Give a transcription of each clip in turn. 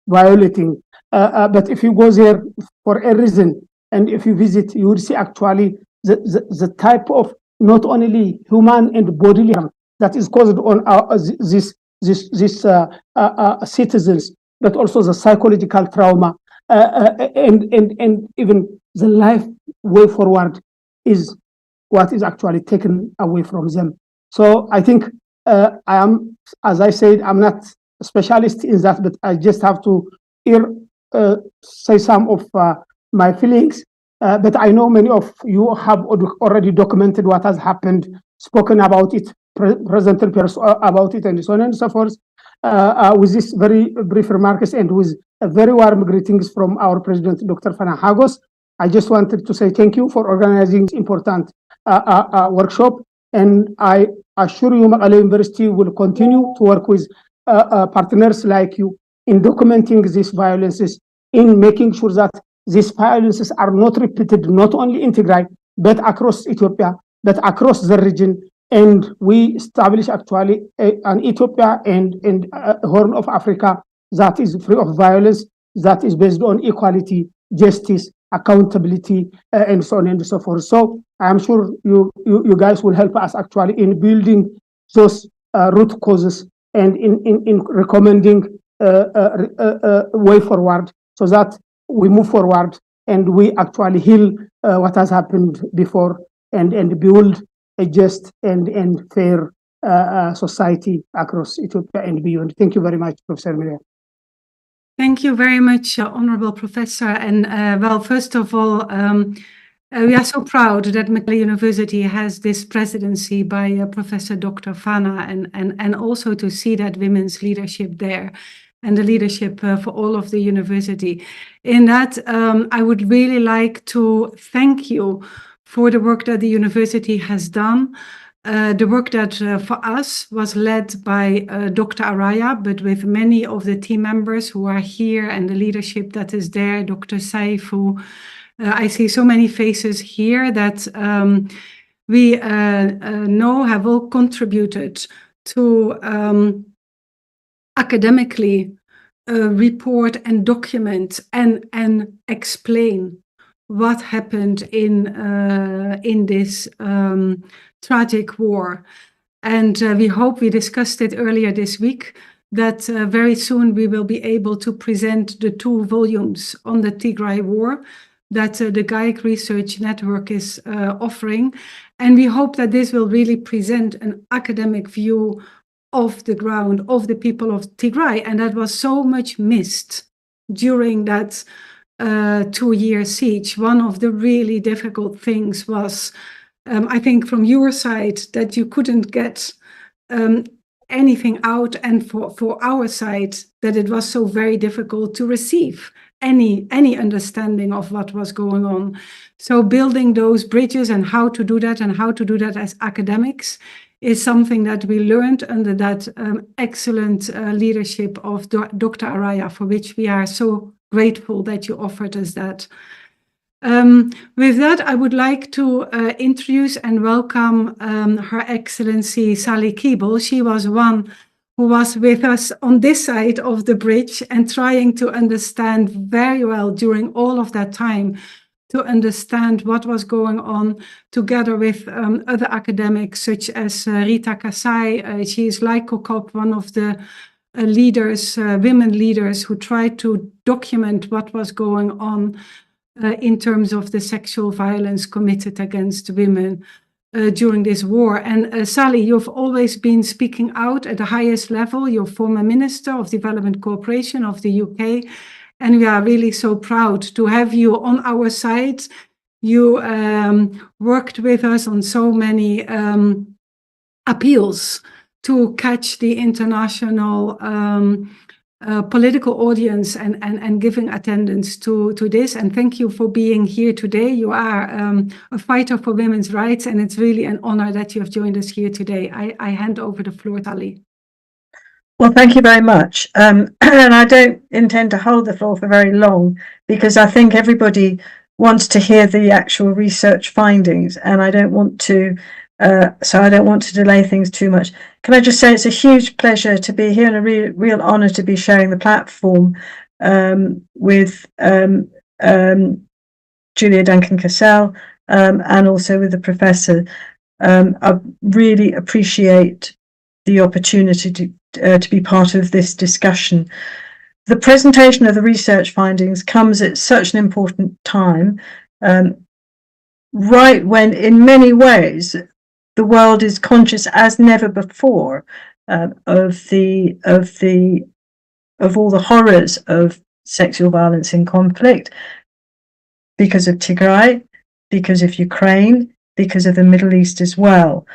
violating. But if you go there for a reason, and if you visit, you will see actually the type of not only human and bodily harm that is caused on these citizens, but also the psychological trauma, and even the life way forward is what is actually taken away from them. So I think I am, as I said, I'm not a specialist in that, but I just have to say some of my feelings. But I know many of you have already documented what has happened, spoken about it, presented about it, and so on and so forth. With this very brief remarks and with a very warm greetings from our President, Dr. Fana Hagos, I just wanted to say thank you for organizing this important workshop. And I assure you, Maghale University will continue to work with partners like you in documenting these violences, in making sure that these violences are not repeated, not only in Tigray, but across Ethiopia, but across the region. And we establish actually an Ethiopia and Horn of Africa that is free of violence, that is based on equality, justice, accountability, and so on and so forth. So I'm sure you guys will help us actually in building those root causes and in recommending way forward so that we move forward and we actually heal what has happened before and build a just and fair society across Ethiopia and beyond. Thank you very much, Professor Miriam. Thank you very much, Honorable Professor. And well, first of all, we are so proud that Maghale University has this presidency by Professor Dr. Fana, and also to see that women's leadership there and the leadership for all of the university. In that, I would really like to thank you for the work that the university has done. The work that for us was led by Dr. Araya, but with many of the team members who are here and the leadership that is there, Dr. Saifu. I see so many faces here that we know have all contributed to academically report and document and explain what happened in this tragic war. And we hope, we discussed it earlier this week, that very soon we will be able to present the 2 volumes on the Tigray war that the GAIC Research Network is offering. And we hope that this will really present an academic view of the ground, of the people of Tigray. And that was so much missed during that 2-year siege. One of the really difficult things was, I think from your side, that you couldn't get anything out, and for our side, that it was so very difficult to receive any understanding of what was going on. So building those bridges and how to do that, and how to do that as academics, is something that we learned under that excellent leadership of Dr. Araya, for which we are so grateful that you offered us that. With that, I would like to introduce and welcome Her Excellency Sally Keeble. She was one who was with us on this side of the bridge and trying to understand very well during all of that time, to understand what was going on, together with other academics such as Rita Kasai. She is like Kokop, one of the leaders, women leaders, who tried to document what was going on in terms of the sexual violence committed against women during this war. And Sally, you've always been speaking out at the highest level. You're former Minister of Development Cooperation of the UK, and we are really so proud to have you on our side. You worked with us on so many appeals to catch the international political audience and giving attendance to this. And thank you for being here today. You are a fighter for women's rights, and it's really an honor that you have joined us here today. I hand over the floor to Ali. Well, thank you very much. And I don't intend to hold the floor for very long, because I think everybody wants to hear the actual research findings, and I don't want to so I don't want to delay things too much. Can I just say it's a huge pleasure to be here and a real honour to be sharing the platform with Julia Duncan-Cassell and also with the professor. I really appreciate the opportunity to be part of this discussion. The presentation of the research findings comes at such an important time, right when, in many ways, the world is conscious as never before of all the horrors of sexual violence in conflict, because of Tigray, because of Ukraine, because of the Middle East as well.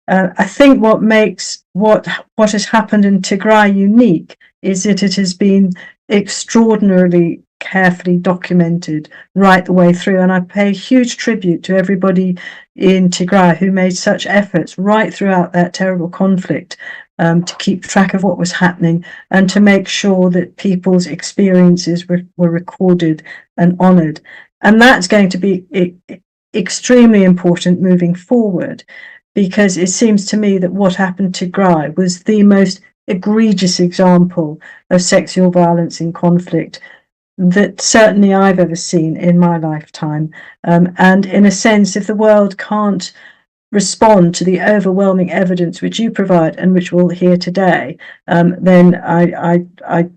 I think what makes what has happened in Tigray unique is that it has been extraordinarily carefully documented right the way through, and I pay huge tribute to everybody in Tigray who made such efforts right throughout that terrible conflict to keep track of what was happening and to make sure that people's experiences were recorded and honoured. And that's going to be extremely important moving forward, because it seems to me that what happened to Tigray was the most egregious example of sexual violence in conflict that certainly I've ever seen in my lifetime. And in a sense, if the world can't respond to the overwhelming evidence which you provide and which we'll hear today, then I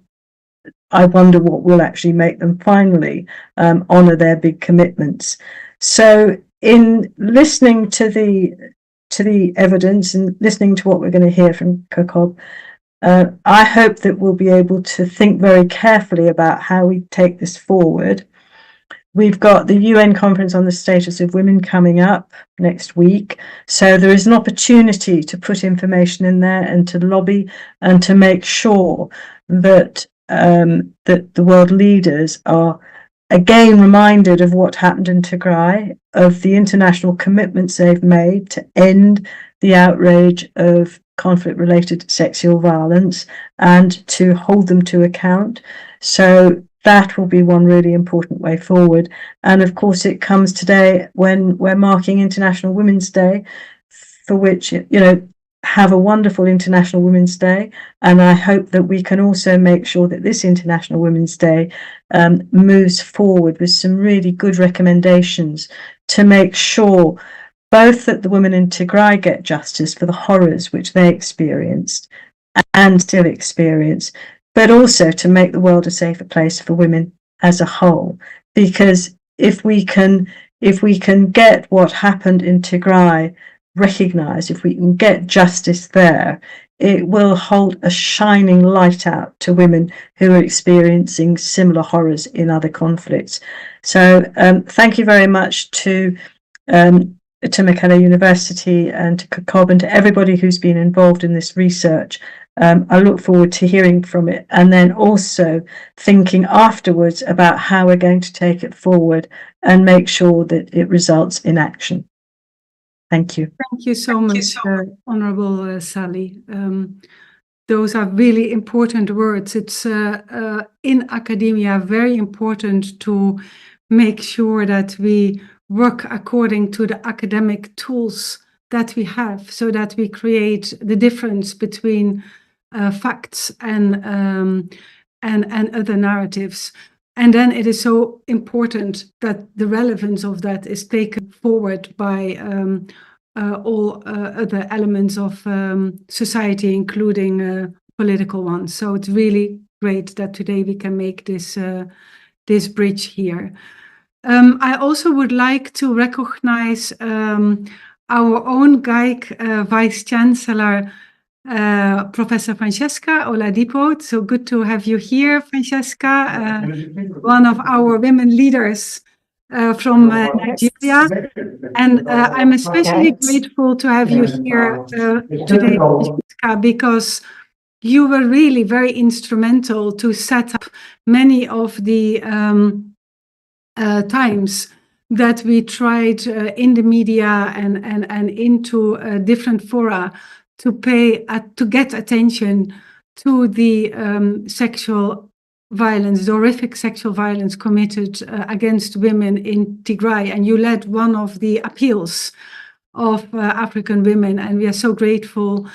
wonder what will actually make them finally honour their big commitments. So in listening to the evidence and listening to what we're going to hear from Jakob, I hope that we'll be able to think very carefully about how we take this forward. We've got the UN Conference on the Status of Women coming up next week, so there is an opportunity to put information in there and to lobby and to make sure that that the world leaders are again reminded of what happened in Tigray, of the international commitments they've made to end the outrage of conflict-related sexual violence and to hold them to account. So that will be one really important way forward. And of course, it comes today when we're marking International Women's Day, for which, you know, have a wonderful International Women's Day. And I hope that we can also make sure that this International Women's Day moves forward with some really good recommendations to make sure both that the women in Tigray get justice for the horrors which they experienced and still experience, but also to make the world a safer place for women as a whole. Because if we can get what happened in Tigray recognised, if we can get justice there, it will hold a shining light out to women who are experiencing similar horrors in other conflicts. So thank you very much to Makella University and to Jakob and to everybody who's been involved in this research. I look forward to hearing from it and then also thinking afterwards about how we're going to take it forward and make sure that it results in action. Thank you. Thank you so much, Honourable Sally. Those are really important words. It's in academia very important to make sure that we work according to the academic tools that we have, so that we create the difference between facts and other narratives. And then it is so important that the relevance of that is taken forward by all other elements of society, including political ones. So it's really great that today we can make this this bridge here. I also would like to recognize our own GAIC Vice Chancellor, Professor Francesca Oladipo. So good to have you here, Francesca, one of our women leaders from Nigeria. And I'm especially grateful to have you here today, Francesca, because you were really very instrumental to set up many of the times that we tried in the media and into different fora to get attention to the sexual violence, the horrific sexual violence committed against women in Tigray. And you led one of the appeals of African women. And we are so grateful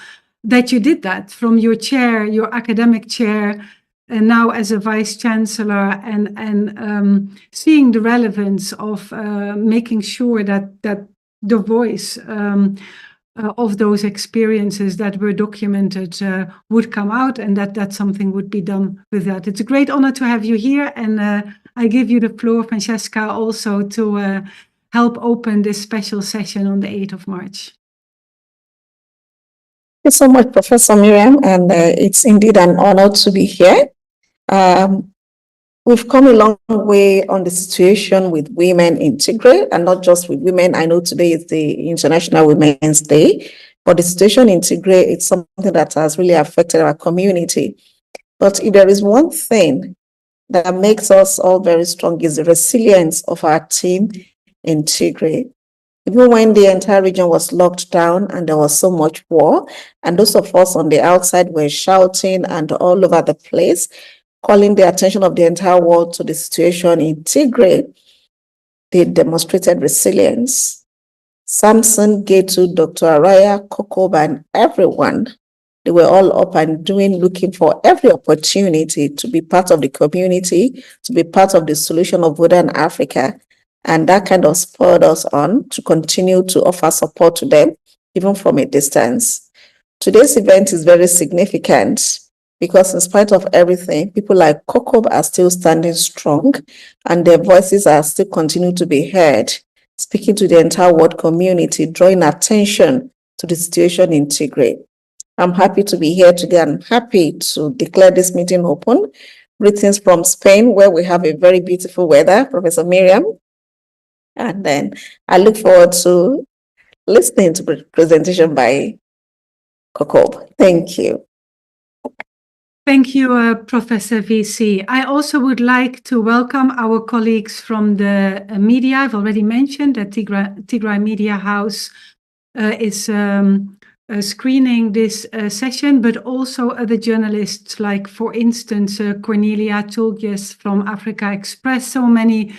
that you did that from your chair, your academic chair, and now as a vice chancellor, and seeing the relevance of making sure that the voice of those experiences that were documented would come out, and that something would be done with that. It's a great honor to have you here, and I give you the floor, Francesca, also to help open this special session on the 8th of March. Thank you so much, Professor Miriam, and it's indeed an honor to be here. We've come a long way on the situation with women in Tigray, and not just with women. I know today is the International Women's Day, but the situation in Tigray is something that has really affected our community. But if there is one thing that makes us all very strong, is the resilience of our team in Tigray. Even when the entire region was locked down and there was so much war, and those of us on the outside were shouting and all over the place, calling the attention of the entire world to the situation in Tigray, they demonstrated resilience. Samson, Getu, Dr. Araya, Kokoba, and everyone, they were all up and looking for every opportunity to be part of the community, to be part of the solution of Western Africa. And that kind of spurred us on to continue to offer support to them, even from a distance. Today's event is very significant because in spite of everything, people like Kokob are still standing strong and their voices are still continuing to be heard, speaking to the entire world community, drawing attention to the situation in Tigray. I'm happy to be here today. I'm happy to declare this meeting open. Greetings from Spain, where we have a very beautiful weather, Professor Miriam. And then I look forward to listening to the presentation by Kokob. Thank you. Thank you, Professor VC. I also would like to welcome our colleagues from the media. I've already mentioned that Tigray Media House is screening this session, but also other journalists, like, for instance, Cornelia Tulgies from Africa Express. So many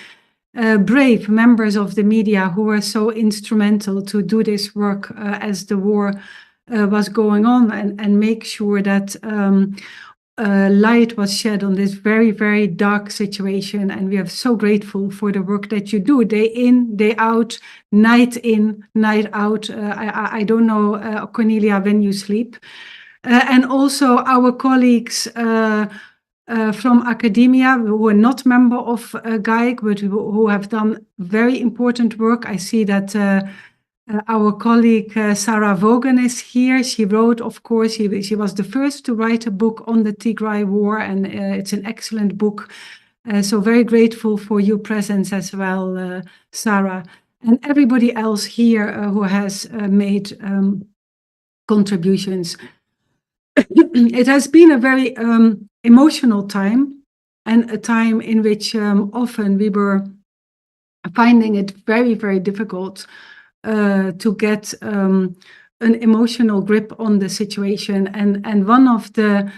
brave members of the media who were so instrumental to do this work as the war was going on, and make sure that light was shed on this very, very dark situation. And we are so grateful for the work that you do, day in, day out, night in, night out. I don't know, Cornelia, when you sleep. And also our colleagues from academia who are not member of GAIC, but who have done very important work. I see that our colleague Sarah Vaughan is here. She wrote, of course, she was the first to write a book on the Tigray war, and it's an excellent book. So very grateful for your presence as well, Sarah, and everybody else here who has made contributions. It has been a very emotional time, and a time in which often we were finding it very, very difficult to get an emotional grip on the situation. And one of the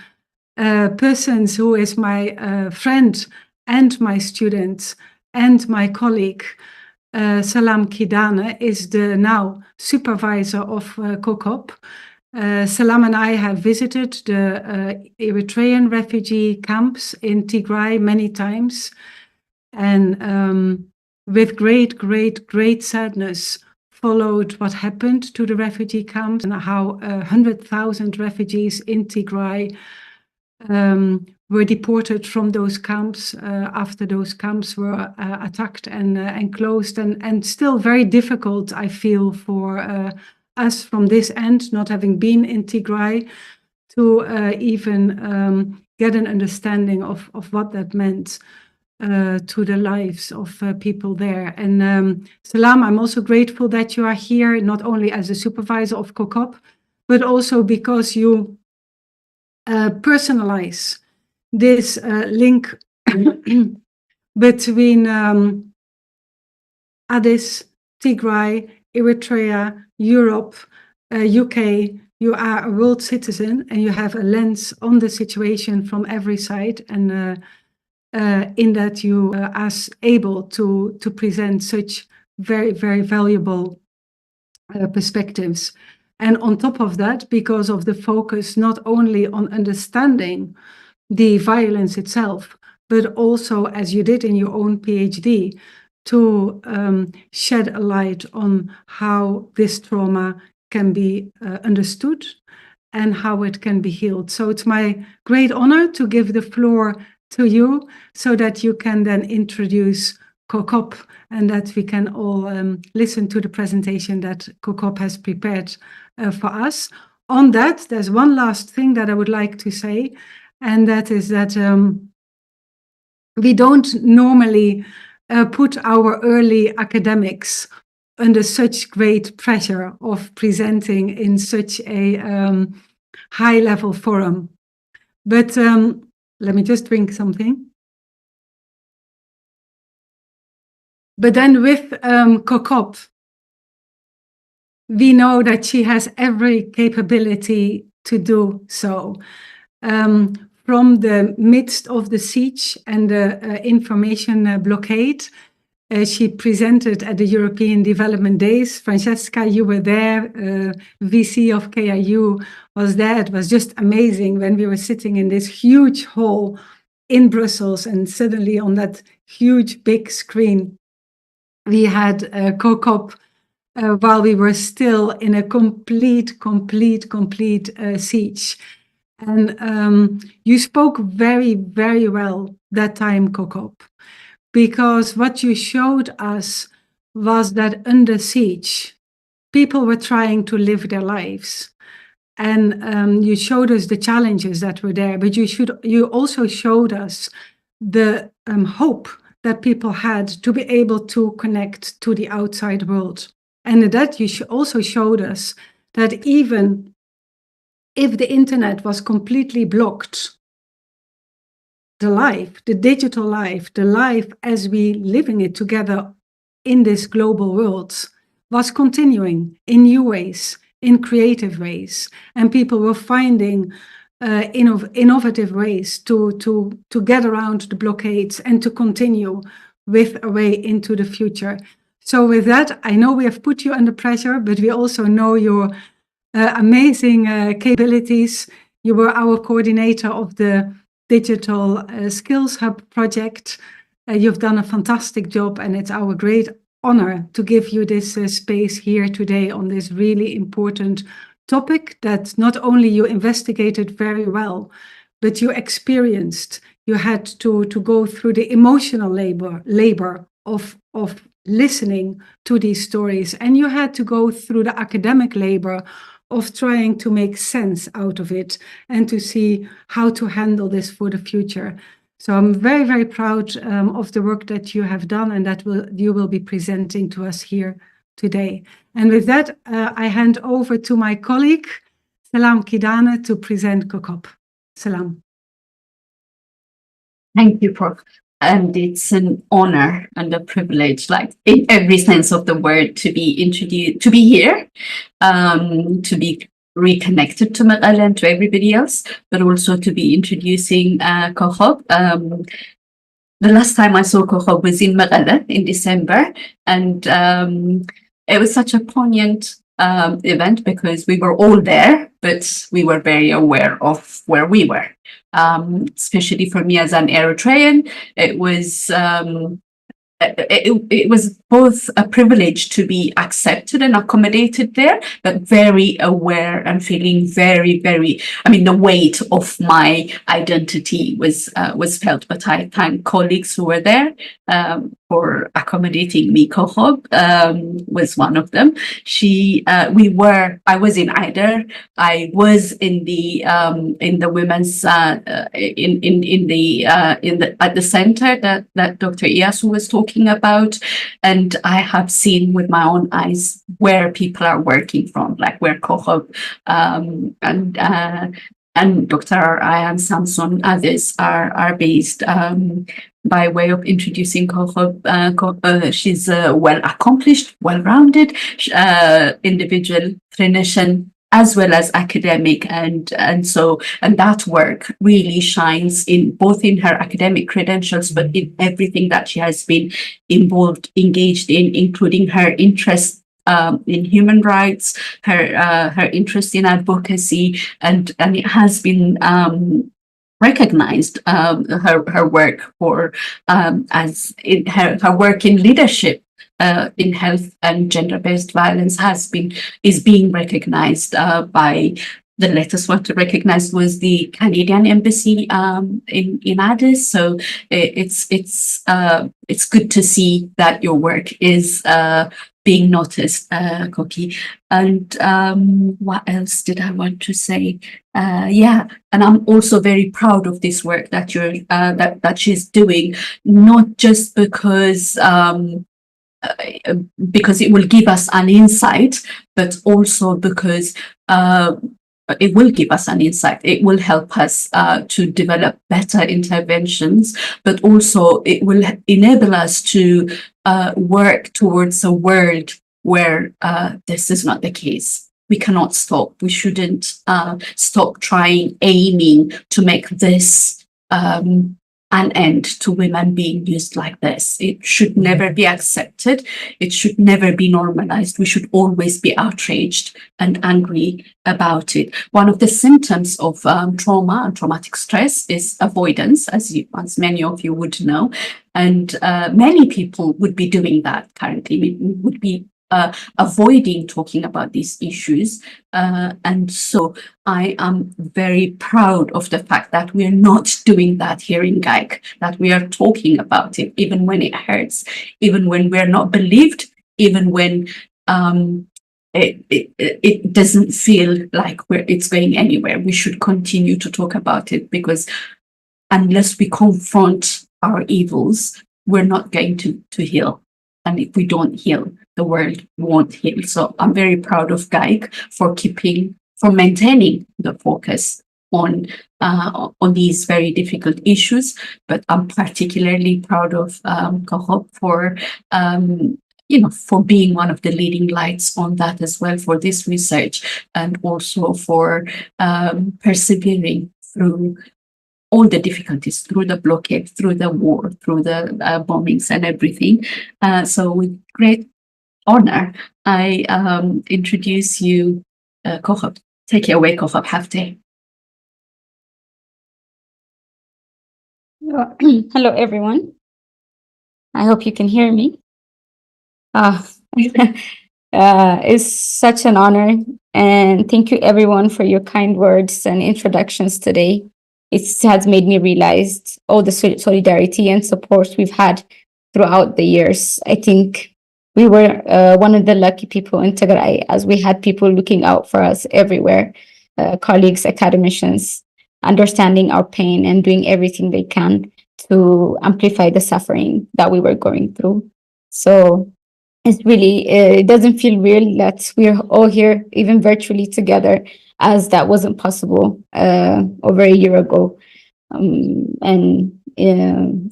persons who is my friend and my student and my colleague, Salam Kidane, is the now supervisor of COCOP. Salam and I have visited the Eritrean refugee camps in Tigray many times, and with great sadness followed what happened to the refugee camps, and how 100,000 refugees in Tigray were deported from those camps after those camps were attacked and closed, and still very difficult, I feel, for us from this end, not having been in Tigray, to even get an understanding of what that meant to the lives of people there. And Salam, I'm also grateful that you are here, not only as a supervisor of COCOP, but also because you personalize this link between Addis, Tigray, Eritrea, Europe, UK. You are a world citizen, and you have a lens on the situation from every side, and in that you are able to present such very, very valuable perspectives. And on top of that, because of the focus not only on understanding the violence itself, but also, as you did in your own PhD, to shed a light on how this trauma can be understood and how it can be healed. So it's my great honor to give the floor to you so that you can then introduce COCOP and that we can all listen to the presentation that COCOP has prepared for us. On that, there's one last thing that I would like to say, and that is that we don't normally put our early academics under such great pressure of presenting in such a high-level forum. But let me just drink something. But then with COCOP, we know that she has every capability to do so. From the midst of the siege and the information blockade, she presented at the European Development Days. Francesca, you were there. VC of KIU was there. It was just amazing when we were sitting in this huge hall in Brussels, and suddenly on that huge big screen, we had COCOP while we were still in a complete siege. And you spoke very, very well that time, COCOP, because what you showed us was that under siege, people were trying to live their lives. And you showed us the challenges that were there, but you also showed us the hope that people had to be able to connect to the outside world. And that you also showed us that even if the internet was completely blocked, the life, the digital life, the life as we living it together in this global world was continuing in new ways, in creative ways. And people were finding innovative ways to get around the blockades and to continue with a way into the future. So with that, I know we have put you under pressure, but we also know your amazing capabilities. You were our coordinator of the Digital Skills Hub project. You've done a fantastic job, and it's our great honor to give you this space here today on this really important topic that not only you investigated very well, but you experienced. You had to go through the emotional labor of listening to these stories, and you had to go through the academic labor of trying to make sense out of it and to see how to handle this for the future. So I'm very, very proud of the work that you have done and that you will be presenting to us here today. And with that, I hand over to my colleague, Salam Kidane, to present COCOP. Salam. Thank you, Prof. And it's an honor and a privilege, like in every sense of the word, to be introduced, to be here, to be reconnected to Meqaleh and to everybody else, but also to be introducing COCOP. The last time I saw COCOP was in Meqaleh in December, and it was such a poignant event because we were all there, but we were very aware of where we were. Especially for me as an Eritrean, it was both a privilege to be accepted and accommodated there, but very aware and feeling very, very, the weight of my identity was felt. But I thank colleagues who were there for accommodating me. COCOP was one of them. I was in Eider. I was in the women's at the center that Dr. Iyasu was talking about, and I have seen with my own eyes where people are working from, like where COCOP and Dr. Ayan Samson, others are based. By way of introducing COCOP, she's a well-accomplished, well-rounded individual clinician, as well as academic, and that work really shines in both in her academic credentials, but in everything that she has been engaged in, including her interest in human rights, her interest in advocacy, and it has been recognized, her work for as in her work in leadership in health and gender-based violence is being recognized by the latest one to recognize was the Canadian embassy in Addis. So it's good to see that your work is being noticed, Koki. And what else did I want to say? Yeah, and I'm also very proud of this work that you're that she's doing, not just because it will give us an insight, but also because it will give us an insight. It will help us to develop better interventions, but also it will enable us to work towards a world where this is not the case. We cannot stop. We shouldn't stop aiming to make this an end to women being used like this. It should never be accepted. It should never be normalized. We should always be outraged and angry about it. One of the symptoms of trauma and traumatic stress is avoidance, as many of you would know. And many people would be doing that currently. We would be avoiding talking about these issues. And so I am very proud of the fact that we are not doing that here in GAIC, that we are talking about it, even when it hurts, even when we're not believed, even when it doesn't feel like it's going anywhere. We should continue to talk about it, because unless we confront our evils, we're not going to heal. And if we don't heal, the world won't heal. So I'm very proud of GAIC for maintaining the focus on these very difficult issues. But I'm particularly proud of Kohop for for being one of the leading lights on that as well, for this research, and also for persevering through all the difficulties, through the blockade, through the war, through the bombings and everything. So with great honor, I introduce you, Kohop. Take it away, Kohop Hafte. Hello, everyone. I hope you can hear me. It's such an honor, and thank you everyone for your kind words and introductions today. It has made me realize all the solidarity and support we've had throughout the years. I think we were one of the lucky people in Tigray, as we had people looking out for us everywhere, colleagues, academicians, understanding our pain and doing everything they can to amplify the suffering that we were going through. So it's really, it doesn't feel real that we're all here, even virtually together, as that wasn't possible over a year ago.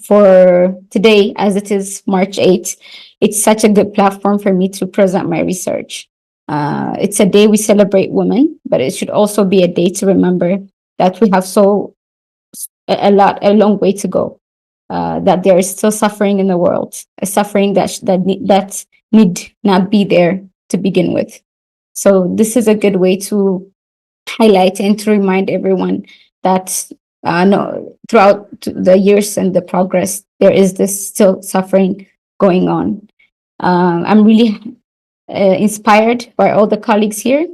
For today, as it is March 8th, it's such a good platform for me to present my research. It's a day we celebrate women, but it should also be a day to remember that we have a long way to go. That there is still suffering in the world, a suffering that need not be there to begin with. So this is a good way to highlight and to remind everyone that throughout the years and the progress, there is this still suffering going on. I'm really inspired by all the colleagues here,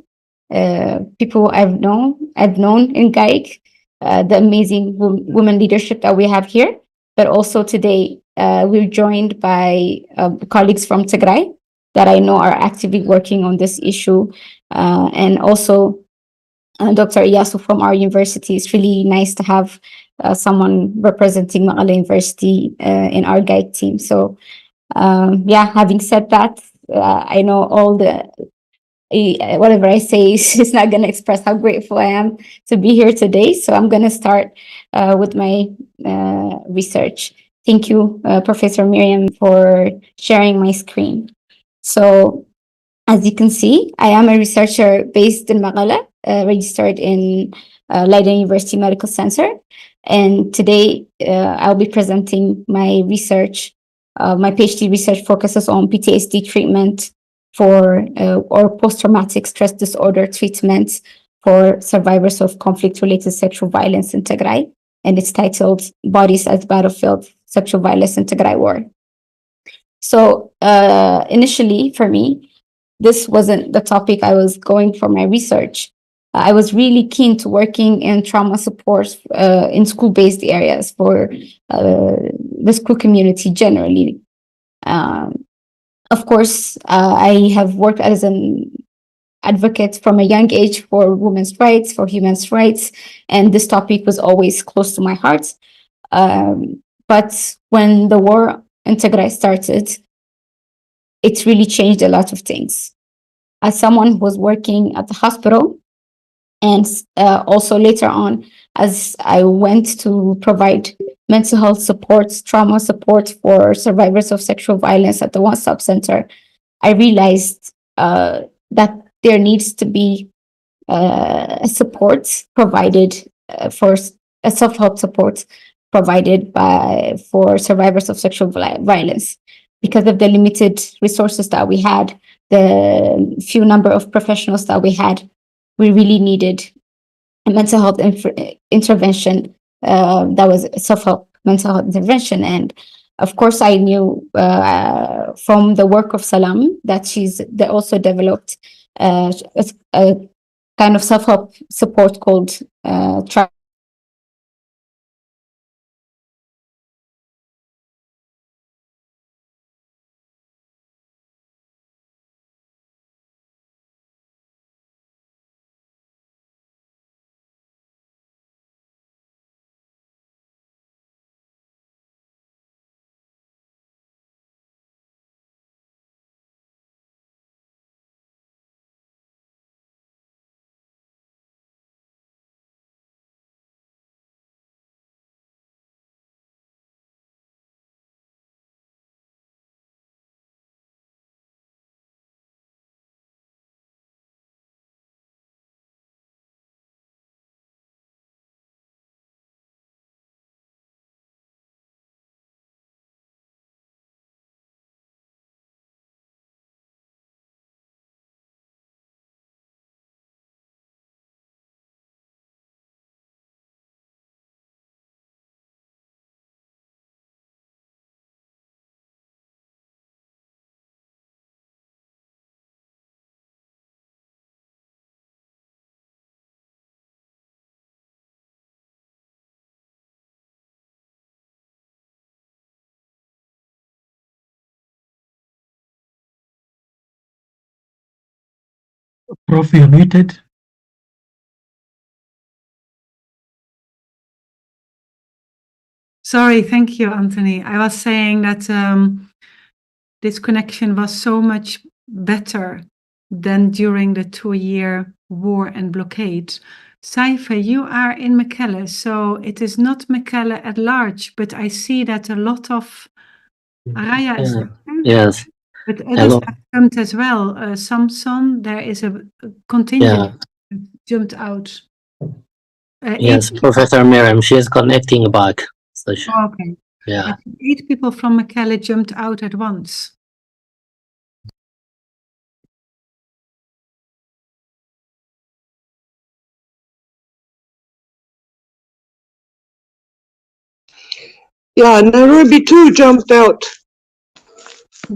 people I've known in GAIC, the amazing women leadership that we have here. But also today, we're joined by colleagues from Tigray that I know are actively working on this issue, and also Dr. Iyasu from our university. It's really nice to have someone representing Maqala University in our GAIC team. So having said that, I know all the whatever I say is not going to express how grateful I am to be here today. So I'm going to start with my research. Thank you, Professor Miriam, for sharing my screen. So as you can see, I am a researcher based in Maqala, registered in Leiden University Medical Center. And today I'll be presenting my research. My PhD research focuses on PTSD treatment for or post-traumatic stress disorder treatment for survivors of conflict-related sexual violence in Tigray, and it's titled Bodies as Battlefield, Sexual Violence in Tigray War. So initially, for me, this wasn't the topic I was going for my research. I was really keen to working in trauma support in school-based areas for the school community generally. Of course, I have worked as an advocate from a young age for women's rights, for human rights, and this topic was always close to my heart. But when the war in Tigray started, it really changed a lot of things. As someone who was working at the hospital, and also later on, as I went to provide mental health support, trauma support for survivors of sexual violence at the One Stop Center, I realized that there needs to be a support provided for a self-help support provided for survivors of sexual violence. Because of the limited resources that we had, the few number of professionals that we had, we really needed a mental health intervention that was self-help mental health intervention. And of course, I knew from the work of Salam that they also developed a kind of self-help support called Prof, you're muted. Sorry, thank you, Anthony. I was saying that this connection was so much better than during the 2-year war and blockade. Saifa, you are in Mekelle, so it is not Mekelle at large, but I see that a lot of Araya is there. Yes. But others Hello. have jumped as well. Samson, there is a contingent that jumped out. Yes, 8 Professor Miriam, she is connecting back. So okay. yeah. 8 people from Mekelle jumped out at once. Yeah, Nairobi too jumped out.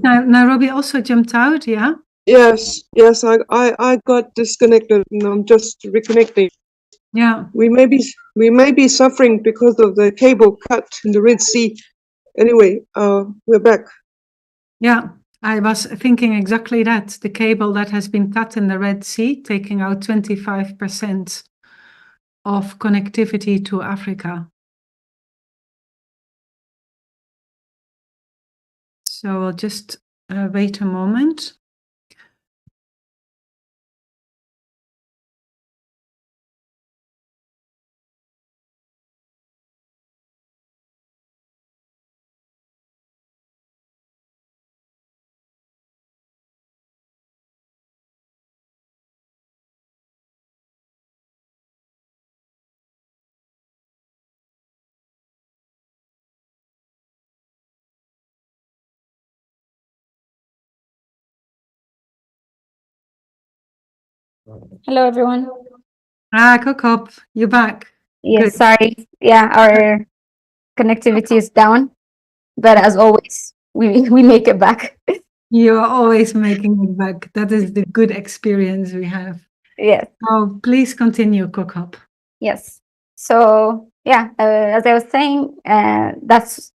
Nairobi also jumped out, yeah? Yes, I got disconnected and I'm just reconnecting. Yeah. We may be suffering because of the cable cut in the Red Sea. Anyway, we're back. Yeah, I was thinking exactly that. The cable that has been cut in the Red Sea, taking out 25% of connectivity to Africa. So I'll just wait a moment. Hello, everyone. Kokop, you're back. Yes, Good. sorry. Yeah, our connectivity is down, but as always, we make it back. You are always making it back. That is the good experience we have. Yes, Oh, please continue, Kokop. yes. So yeah, as I was saying, that's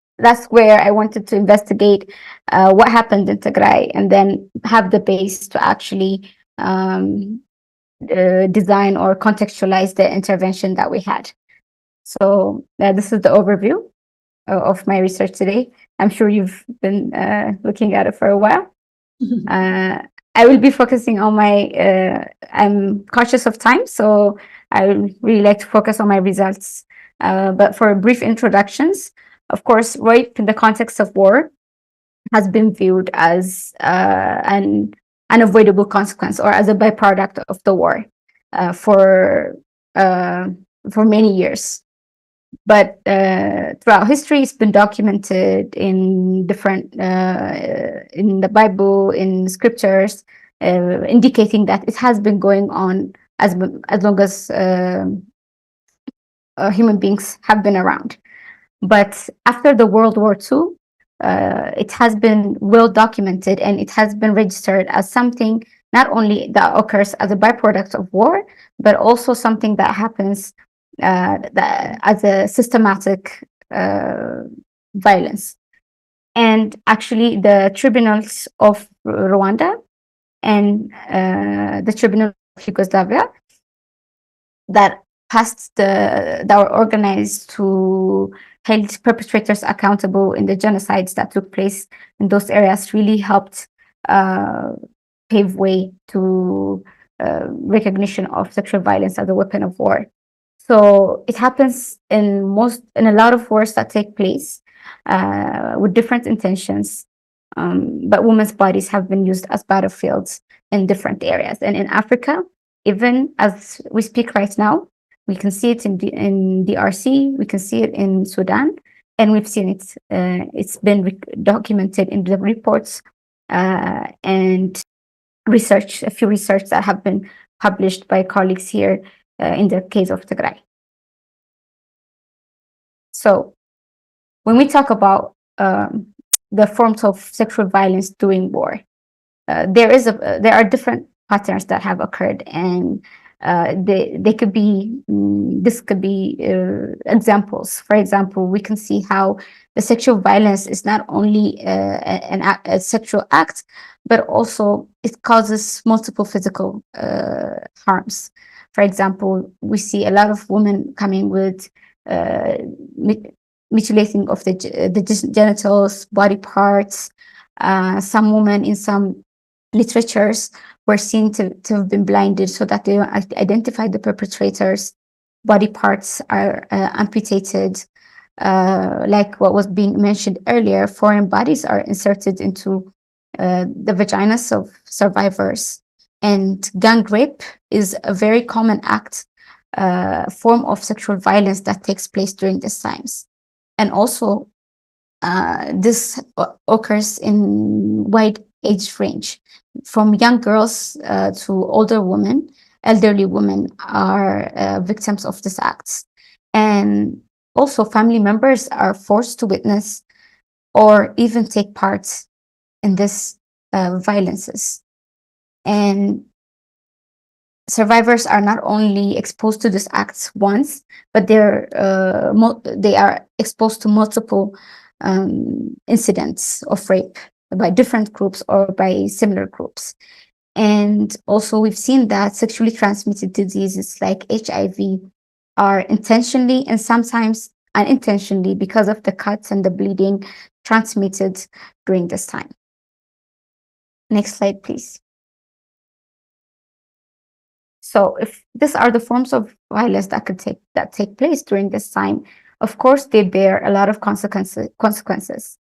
where I wanted to investigate what happened in Tigray, and then have the base to actually design or contextualize the intervention that we had. So this is the overview of my research today. I'm sure you've been looking at it for a while. I will be focusing on I'm cautious of time, so I would really like to focus on my results. But for brief introductions, of course, rape in the context of war has been viewed as an unavoidable consequence or as a byproduct of the war for many years. But throughout history, it's been documented in different in the Bible, in scriptures, indicating that it has been going on as long as human beings have been around. But after the World War II, it has been well documented, and it has been registered as something not only that occurs as a byproduct of war, but also something that happens as a systematic violence. And actually, the tribunals of Rwanda and the tribunal of Yugoslavia that were organized to hold perpetrators accountable in the genocides that took place in those areas really helped pave way to recognition of sexual violence as a weapon of war. So it happens in a lot of wars that take place with different intentions, but women's bodies have been used as battlefields in different areas. And in Africa, even as we speak right now, we can see it in DRC, we can see it in Sudan, and we've seen it. It's been documented in the reports and research, a few research that have been published by colleagues here in the case of Tigray. So when we talk about the forms of sexual violence during war, there are different patterns that have occurred, and they could be this could be examples. For example, we can see how the sexual violence is not only a sexual act, but also it causes multiple physical harms. For example, we see a lot of women coming with mutilating of the genitals, body parts. Some women in some literatures were seen to have been blinded so that they identify the perpetrators. Body parts are amputated. Like what was being mentioned earlier, foreign bodies are inserted into the vaginas of survivors. And gang rape is a very common form of sexual violence that takes place during these times. And also, this occurs in wide age range. From young girls to older women, elderly women are victims of these acts. And also, family members are forced to witness or even take part in these violences. And survivors are not only exposed to these acts once, but they are exposed to multiple incidents of rape by different groups or by similar groups. And also, we've seen that sexually transmitted diseases like HIV are intentionally and sometimes unintentionally, because of the cuts and the bleeding, transmitted during this time. Next slide, please. So if these are the forms of violence that take place during this time, of course, they bear a lot of consequences.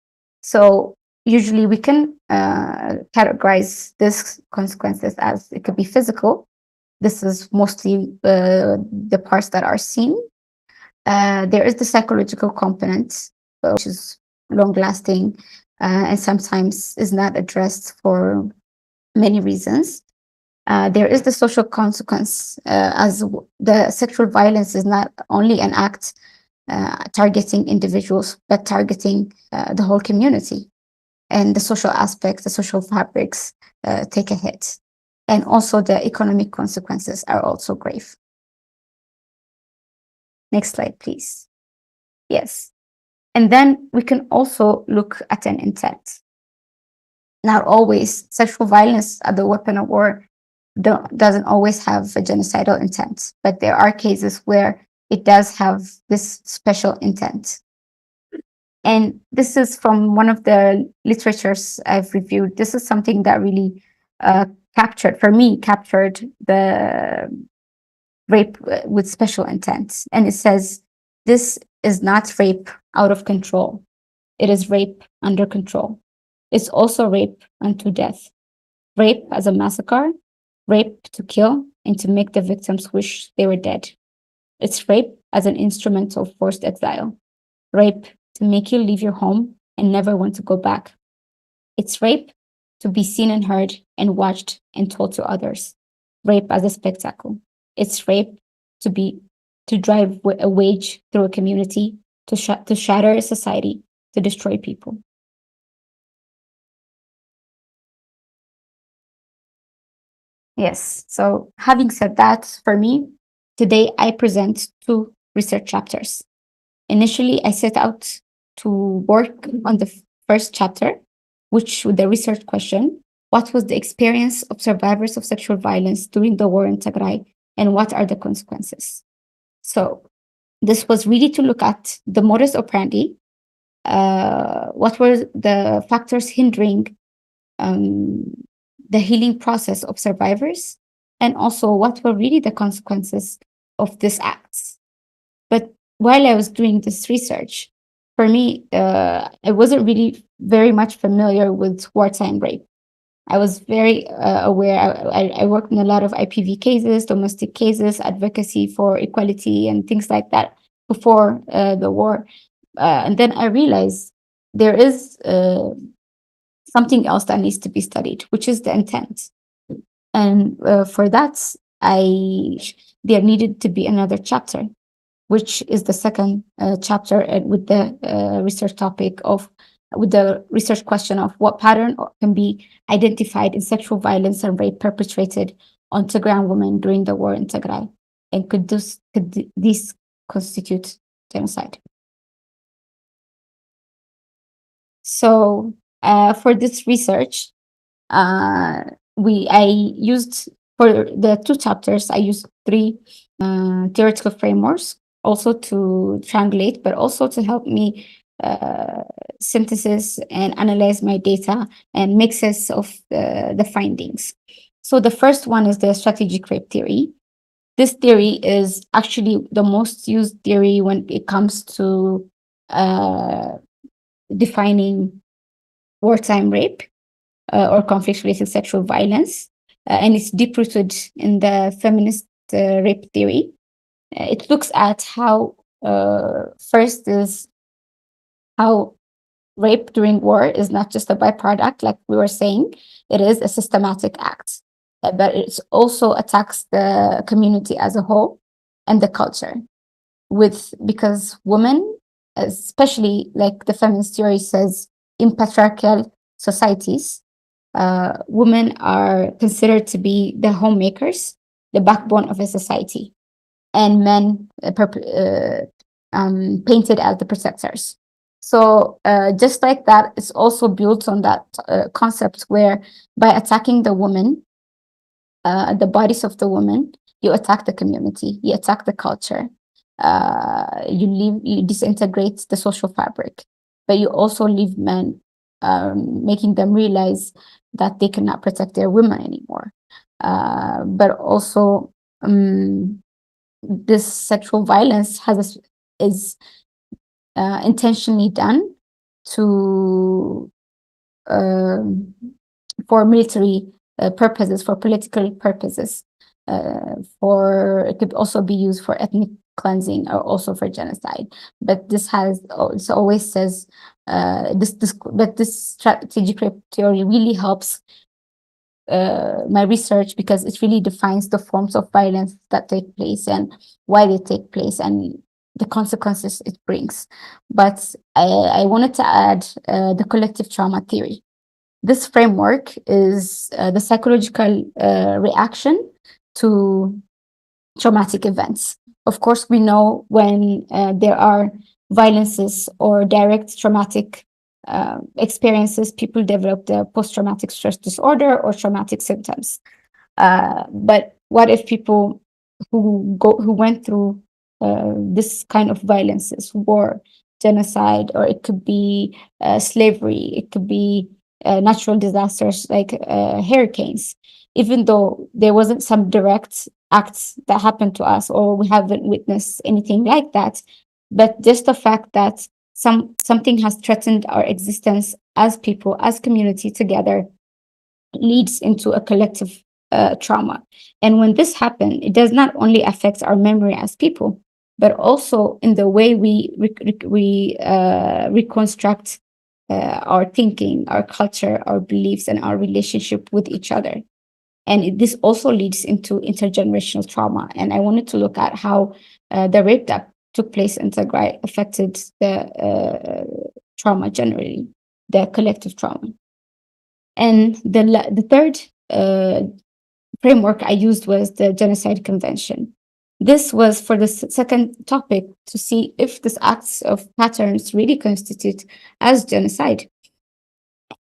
So usually we can categorize these consequences as it could be physical. This is mostly the parts that are seen. There is the psychological component, which is long-lasting and sometimes is not addressed for many reasons. There is the social consequence, the sexual violence is not only an act targeting individuals, but targeting the whole community. And the social aspects, the social fabrics take a hit. And also the economic consequences are also grave. Next slide, please. Yes. And then we can also look at an intent. Not always sexual violence as a weapon of war doesn't always have a genocidal intent, but there are cases where it does have this special intent. And this is from one of the literatures I've reviewed. This is something that really captured the rape with special intent. And it says, this is not rape out of control. It is rape under control. It's also rape unto death. Rape as a massacre, rape to kill and to make the victims wish they were dead. It's rape as an instrument of forced exile. Rape to make you leave your home and never want to go back. It's rape to be seen and heard and watched and told to others. Rape as a spectacle. It's rape to drive a wage through a community, to shatter a society, to destroy people. Yes, so having said that, for me, today I present 2 research chapters. Initially, I set out to work on the first chapter, which with the research question, what was the experience of survivors of sexual violence during the war in Tigray, and what are the consequences? So this was really to look at the modus operandi, what were the factors hindering the healing process of survivors, and also what were really the consequences of these acts. But while I was doing this research, for me, I wasn't really very much familiar with wartime rape. I was very aware. I worked in a lot of IPV cases, domestic cases, advocacy for equality and things like that before the war. And then I realized there is something else that needs to be studied, which is the intent. And for that, there needed to be another chapter, which is the second chapter with the research topic with the research question of what pattern can be identified in sexual violence and rape perpetrated on Tigrayan women during the war in Tigray, and could these constitute genocide? So for this research, I used, for the 2 chapters, I used 3 theoretical frameworks, also to triangulate, but also to help me synthesis and analyze my data and make sense of the findings. So the first one is the strategic rape theory. This theory is actually the most used theory when it comes to defining wartime rape or conflict-related sexual violence, and it's deep-rooted in the feminist rape theory. It looks at how first is how rape during war is not just a byproduct, like we were saying, it is a systematic act, but it also attacks the community as a whole and the culture. Because women, especially like the feminist theory says, in patriarchal societies, women are considered to be the homemakers, the backbone of a society, and men painted as the protectors. So just like that, it's also built on that concept where by attacking the woman, the bodies of the woman, you attack the community, you attack the culture, you disintegrate the social fabric, but you also leave men, making them realize that they cannot protect their women anymore. But also, this sexual violence is intentionally done for military purposes, for political purposes, it could also be used for ethnic cleansing or also for genocide. But it always says this strategic rape theory really helps my research because it really defines the forms of violence that take place and why they take place and the consequences it brings. But I wanted to add the collective trauma theory. This framework is the psychological reaction to traumatic events. Of course, we know when there are violences or direct traumatic experiences, people develop the post-traumatic stress disorder or traumatic symptoms. But what if people who went through this kind of violences, war, genocide, or it could be slavery, it could be natural disasters like hurricanes, even though there wasn't some direct acts that happened to us or we haven't witnessed anything like that, but just the fact that something has threatened our existence as people, as community together, leads into a collective trauma. And when this happens, it does not only affect our memory as people, but also in the way we reconstruct our thinking, our culture, our beliefs, and our relationship with each other. And this also leads into intergenerational trauma. And I wanted to look at how the rape that took place in Tigray affected the trauma generally, the collective trauma. And the third framework I used was the Genocide Convention. This was for the second topic to see if these acts of patterns really constitute as genocide.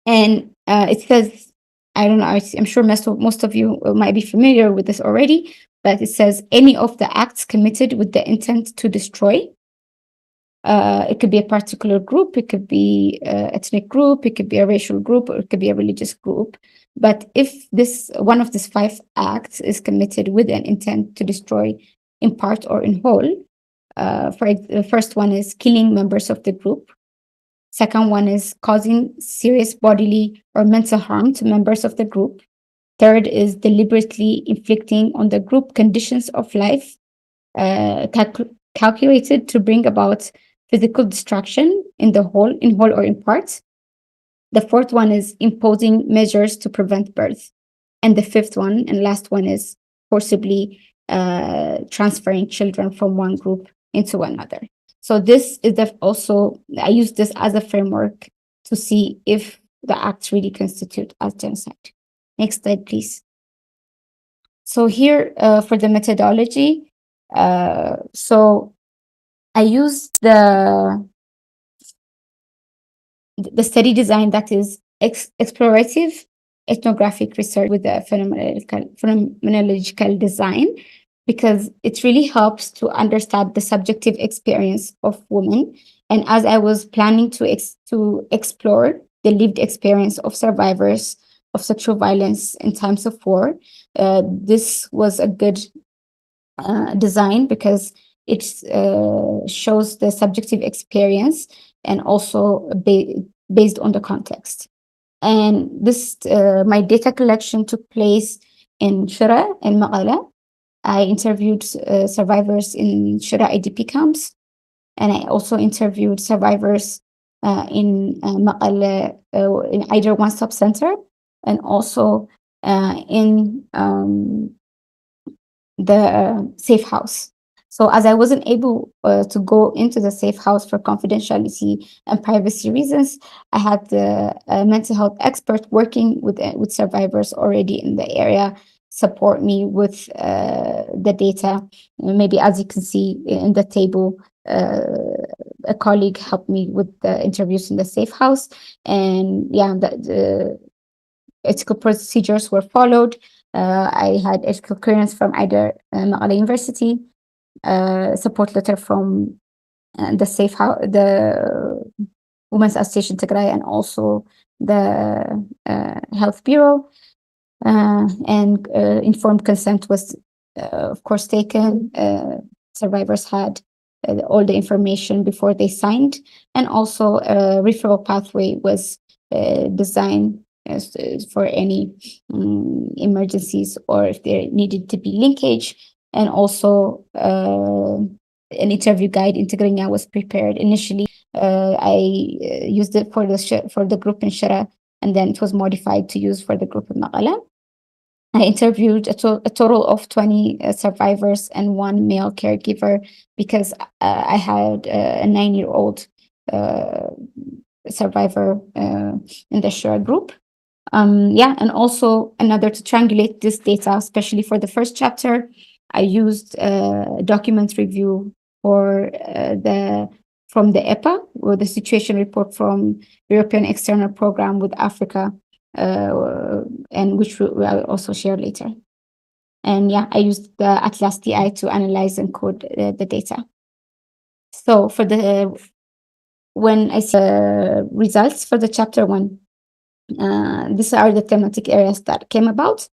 And it says, I don't know, I'm sure most of you might be familiar with this already, but it says any of the acts committed with the intent to destroy. It could be a particular group, it could be an ethnic group, it could be a racial group, or it could be a religious group. But if one of these 5 acts is committed with an intent to destroy in part or in whole, the first one is killing members of the group. Second one is causing serious bodily or mental harm to members of the group. Third is deliberately inflicting on the group conditions of life calculated to bring about physical destruction in whole or in part. The fourth one is imposing measures to prevent birth. And the fifth one and last one is forcibly transferring children from one group into another. So this is I use this as a framework to see if the acts really constitute as genocide. Next slide, please. So here for the methodology, so I used the study design that is explorative ethnographic research with the phenomenological design, because it really helps to understand the subjective experience of women. And as I was planning to explore the lived experience of survivors of sexual violence in times of war, this was a good design because it shows the subjective experience and also based on the context. And this, my data collection took place in Shura and Maqala. I interviewed survivors in Shura IDP camps, and I also interviewed survivors in Maqala in either one-stop center and also in the safe house. So as I wasn't able to go into the safe house for confidentiality and privacy reasons, I had the mental health expert working with survivors already in the area support me with the data. Maybe as you can see in the table, a colleague helped me with the interviews in the safe house. And yeah, the ethical procedures were followed. I had ethical clearance from either Maqala University, support letter from the safe house, the Women's Association Tigray, and also the Health Bureau. And informed consent was, of course, taken. Survivors had all the information before they signed, and also a referral pathway was designed for any emergencies or if there needed to be linkage. And also an interview guide in Tigray was prepared. Initially, I used it for the group in Shara, and then it was modified to use for the group in Maqala. I interviewed a total of 20 survivors and one male caregiver because I had a 9-year-old survivor in the share group. And also another to triangulate this data, especially for the first chapter, I used document review for from the EPA, or the situation report from European External Program with Africa, and which I'll also share later. And yeah, I used the Atlas DI to analyze and code the data. So for when I see results for the chapter 1, these are the thematic areas that came about.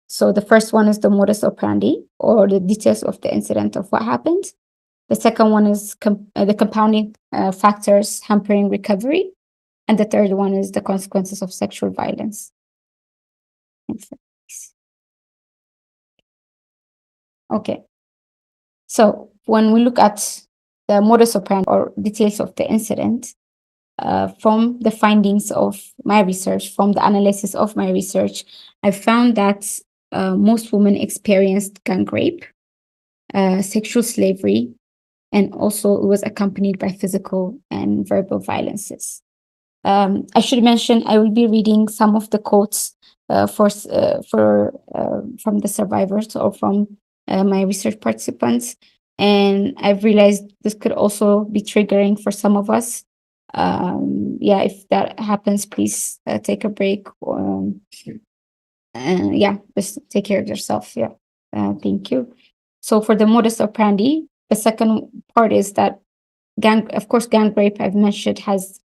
So the first one is the modus operandi, or the details of the incident of what happened. The second one is the compounding factors hampering recovery. And the third one is the consequences of sexual violence. Okay. So when we look at the modus operandi, or details of the incident, from the findings of my research, from the analysis of my research, I found that most women experienced gang rape, sexual slavery, and also it was accompanied by physical and verbal violences. I should mention I will be reading some of the quotes from the survivors, or from my research participants, and I've realized this could also be triggering for some of us. Yeah, if that happens, please take a break. Yeah, just take care of yourself. Yeah, thank you. So for the modus operandi, the second part is that gang rape, I've mentioned, has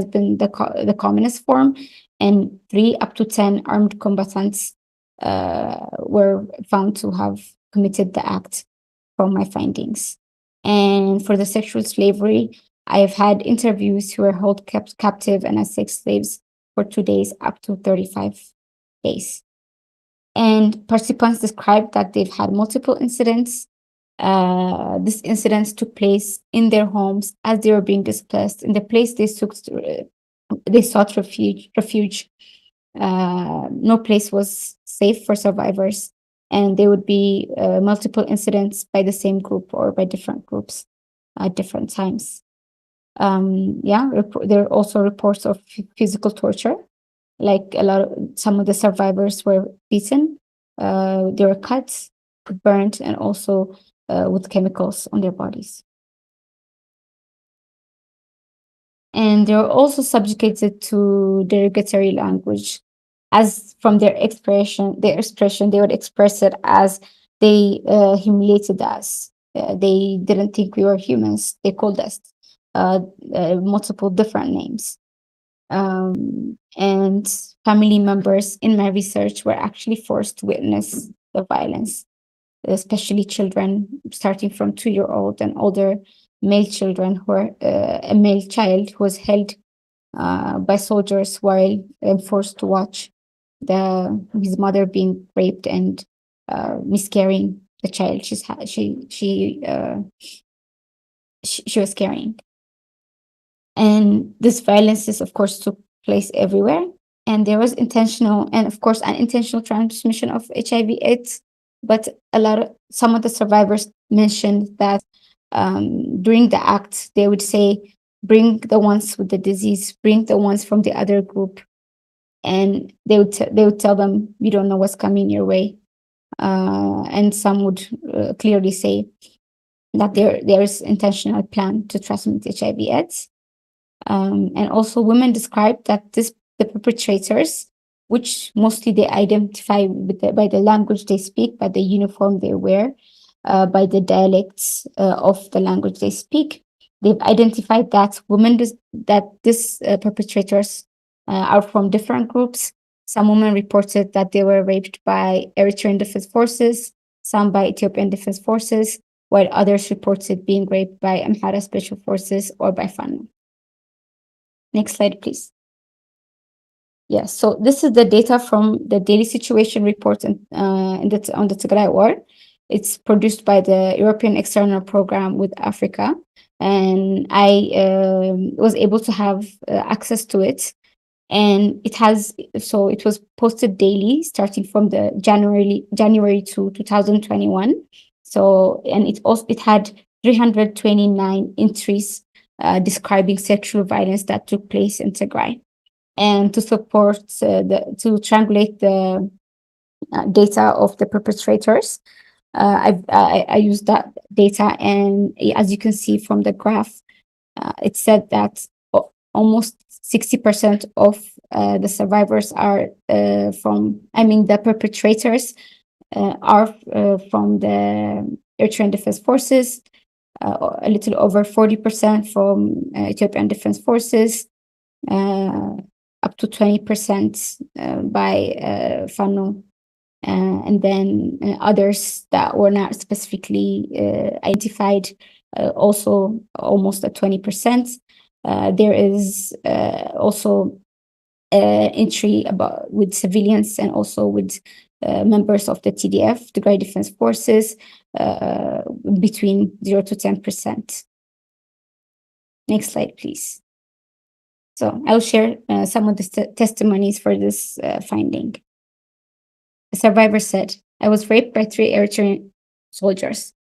been the commonest form, and 3 up to 10 armed combatants were found to have committed the act from my findings. And for the sexual slavery, I have had interviews who were held captive and as sex slaves for 2 days up to 35 days. And participants described that they've had multiple incidents. These incidents took place in their homes as they were being displaced. In the place they sought refuge. No place was safe for survivors, and there would be multiple incidents by the same group or by different groups at different times. There are also reports of physical torture, like some of the survivors were beaten, they were cut, burned, and also with chemicals on their bodies. And they were also subjugated to derogatory language, as from their expression, they would express it as they humiliated us. They didn't think we were humans. They called us multiple different names. And family members in my research were actually forced to witness the violence, especially children, starting from 2-year-old and older male children, who are a male child who was held by soldiers while forced to watch his mother being raped and miscarrying the child she was carrying. And this violence, of course, took place everywhere. And there was intentional and, of course, unintentional transmission of HIV/AIDS. But some of the survivors mentioned that during the act, they would say, bring the ones with the disease, bring the ones from the other group. And they would tell them, you don't know what's coming your way. And some would clearly say that there is intentional plan to transmit HIV/AIDS. And also women described that the perpetrators, which mostly they identify by the language they speak, by the uniform they wear, by the dialects of the language they speak, they've identified that these perpetrators are from different groups. Some women reported that they were raped by Eritrean Defense Forces, some by Ethiopian Defense Forces, while others reported being raped by Amhara Special Forces or by Fano. Next slide, please. Yes, so this is the data from the daily situation report on the Tigray war. It's produced by the European External Program with Africa, and I was able to have access to it And it was posted daily starting from the January to 2021. So, and it had 329 entries describing sexual violence that took place in Tigray. And to support to triangulate the data of the perpetrators, I used that data, and as you can see from the graph, it said that almost 60% of the survivors are the perpetrators are from the Eritrean Defense Forces, a little over 40% from Ethiopian Defense Forces, up to 20% by FANO, and then others that were not specifically identified, also almost at 20%. There is also entry with civilians and also with members of the TDF, Tigray Defense Forces, between 0 to 10%. Next slide, please. So I'll share some of the testimonies for this finding. The survivor said, "I was raped by 3 Eritrean soldiers,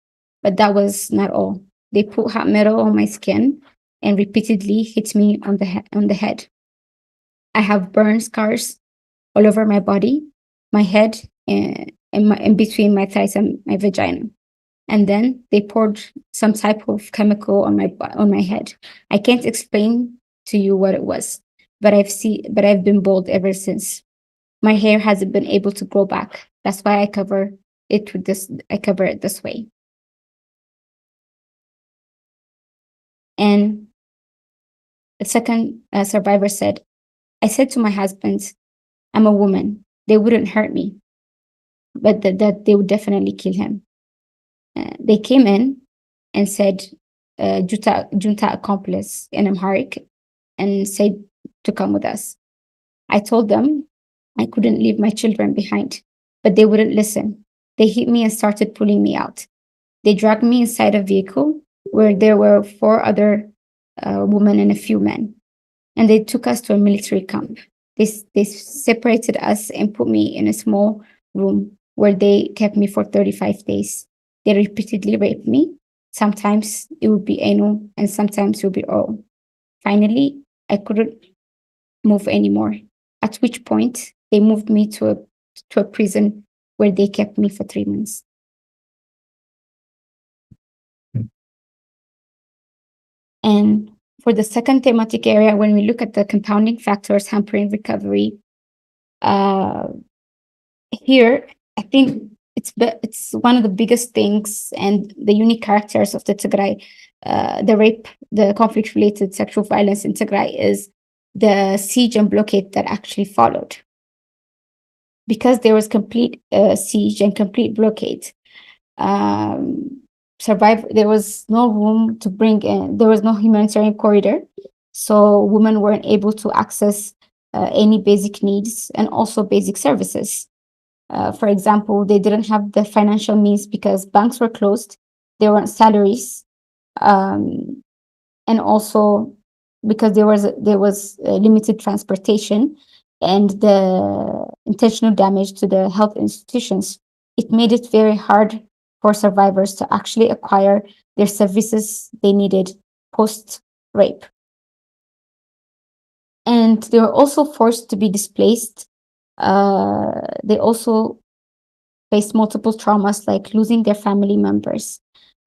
but that was not all. They put hot metal on my skin and repeatedly hit me on the head. I have burn scars all over my body, my head, and in between my thighs and my vagina. And then they poured some type of chemical on my head. I can't explain to you what it was, but I've been bald ever since. My hair hasn't been able to grow back. That's why I cover it this way." And the second survivor said, "I said to my husband, I'm a woman. They wouldn't hurt me, but that they would definitely kill him. They came in and said, junta accomplice in Amharic, and said to come with us. I told them I couldn't leave my children behind, but they wouldn't listen. They hit me and started pulling me out. They dragged me inside a vehicle where there were 4 other women and a few men, and they took us to a military camp. They separated us and put me in a small room where they kept me for 35 days. They repeatedly raped me. Sometimes it would be anal and sometimes it would be oral. Finally, I couldn't move anymore, at which point they moved me to a prison where they kept me for 3 months." And for the second thematic area, when we look at the compounding factors hampering recovery, here I think it's one of the biggest things and the unique characters of the Tigray, the rape, the conflict-related sexual violence in Tigray, is the siege and blockade that actually followed. Because there was complete siege and complete blockade, there was no room to bring in, there was no humanitarian corridor, so women weren't able to access any basic needs and also basic services. For example, they didn't have the financial means because banks were closed, there weren't salaries, and also because there was limited transportation and the intentional damage to the health institutions. It made it very hard for survivors to actually acquire their services they needed post-rape. And they were also forced to be displaced. They also faced multiple traumas like losing their family members,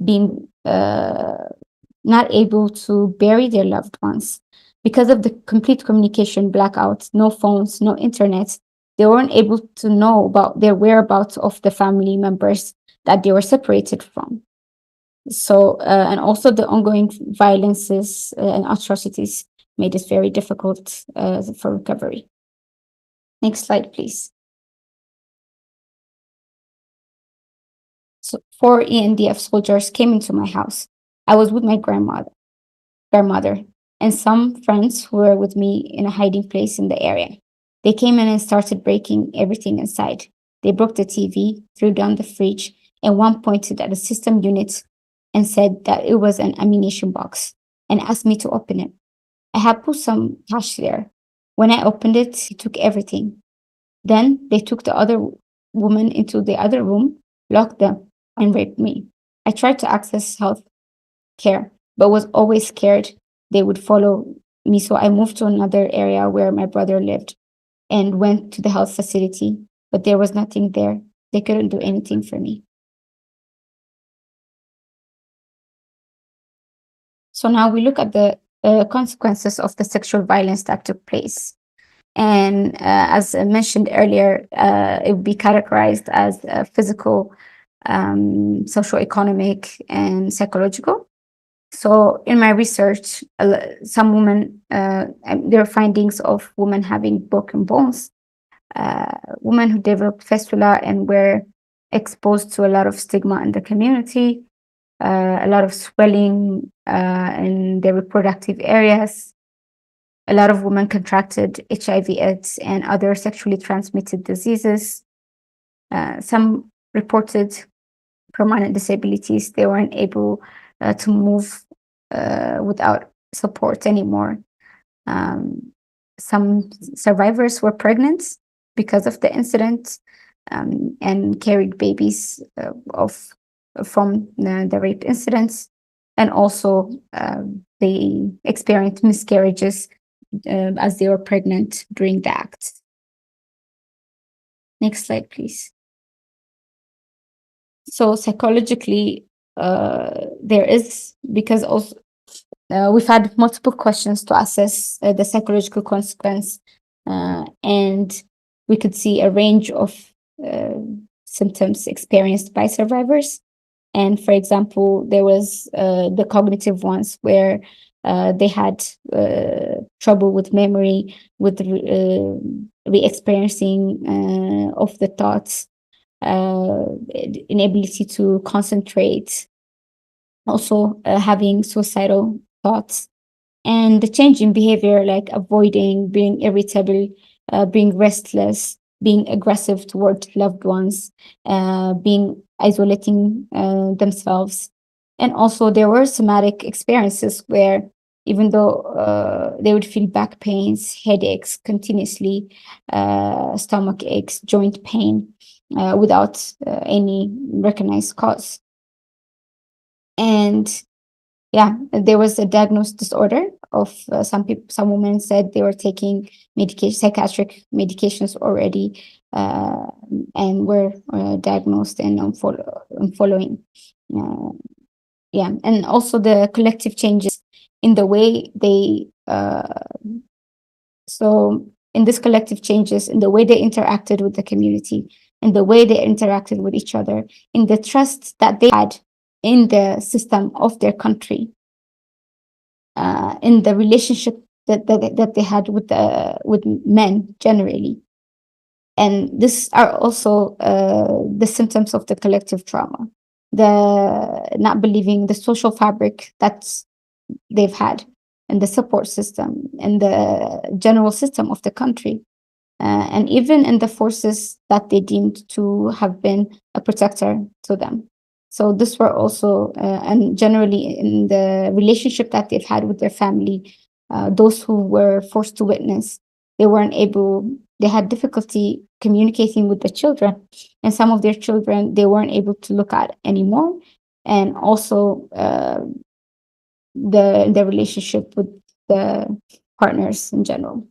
being not able to bury their loved ones. Because of the complete communication blackout, no phones, no internet, they weren't able to know about their whereabouts of the family members that they were separated from. So, and also the ongoing violences and atrocities made it very difficult for recovery. Next slide, please. So 4 ENDF soldiers came into my house. I was with my grandmother, and some friends who were with me in a hiding place in the area. They came in and started breaking everything inside. They broke the TV, threw down the fridge, and one pointed at the system unit and said that it was an ammunition box and asked me to open it. I had put some cash there. When I opened it, he took everything. Then they took the other woman into the other room, locked them, and raped me. I tried to access health care, but was always scared they would follow me. So I moved to another area where my brother lived and went to the health facility, but there was nothing there. They couldn't do anything for me. So now we look at the consequences of the sexual violence that took place. And as I mentioned earlier, it would be categorized as physical, socioeconomic, and psychological. So in my research, some women, there are findings of women having broken bones, women who developed fistula and were exposed to a lot of stigma in the community, a lot of swelling in their reproductive areas. A lot of women contracted HIV/AIDS and other sexually transmitted diseases. Some reported permanent disabilities. They weren't able to move without support anymore. Some survivors were pregnant because of the incident and carried babies from the rape incidents. And also they experienced miscarriages as they were pregnant during the act. Next slide, please. So psychologically, there is, because also we've had multiple questions to assess the psychological consequence, and we could see a range of symptoms experienced by survivors. And for example, there was the cognitive ones where they had trouble with memory, with re-experiencing of the thoughts, inability to concentrate, also having suicidal thoughts, and the change in behavior like avoiding, being irritable, being restless, being aggressive toward loved ones, being isolating themselves. And also there were somatic experiences where even though they would feel back pains, headaches continuously, stomach aches, joint pain, without any recognized cause. And yeah, there was a diagnosed disorder of some people. Some women said they were taking psychiatric medications already, and were diagnosed and following. Yeah, and also the collective changes in the way they. So in this collective changes in the way they interacted with the community, in the way they interacted with each other, in the trust that they had in the system of their country, in the relationship that they had with men generally. And these are also the symptoms of the collective trauma, the not believing the social fabric that they've had, and the support system, and the general system of the country, and even in the forces that they deemed to have been a protector to them. So this were also, and generally in the relationship that they've had with their family, those who were forced to witness, they had difficulty communicating with the children, and some of their children they weren't able to look at anymore, and also the relationship with the partners in general.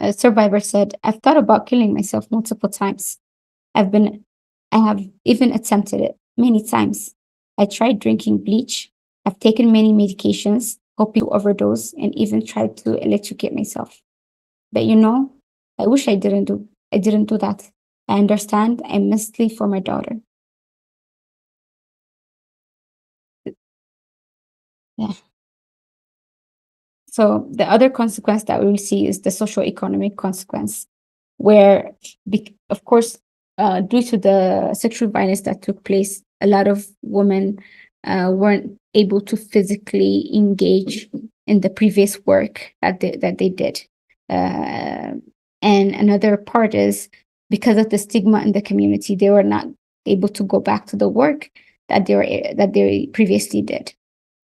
A survivor said, "I've thought about killing myself multiple times. I have even attempted it many times. I tried drinking bleach. I've taken many medications, hoping to overdose, and even tried to electrocute myself. But I wish I didn't do that. I understand. I'm mostly for my daughter." Yeah. So the other consequence that we will see is the socio-economic consequence, where, of course, due to the sexual violence that took place, a lot of women weren't able to physically engage in the previous work that they did. And another part is because of the stigma in the community, they were not able to go back to the work that they previously did.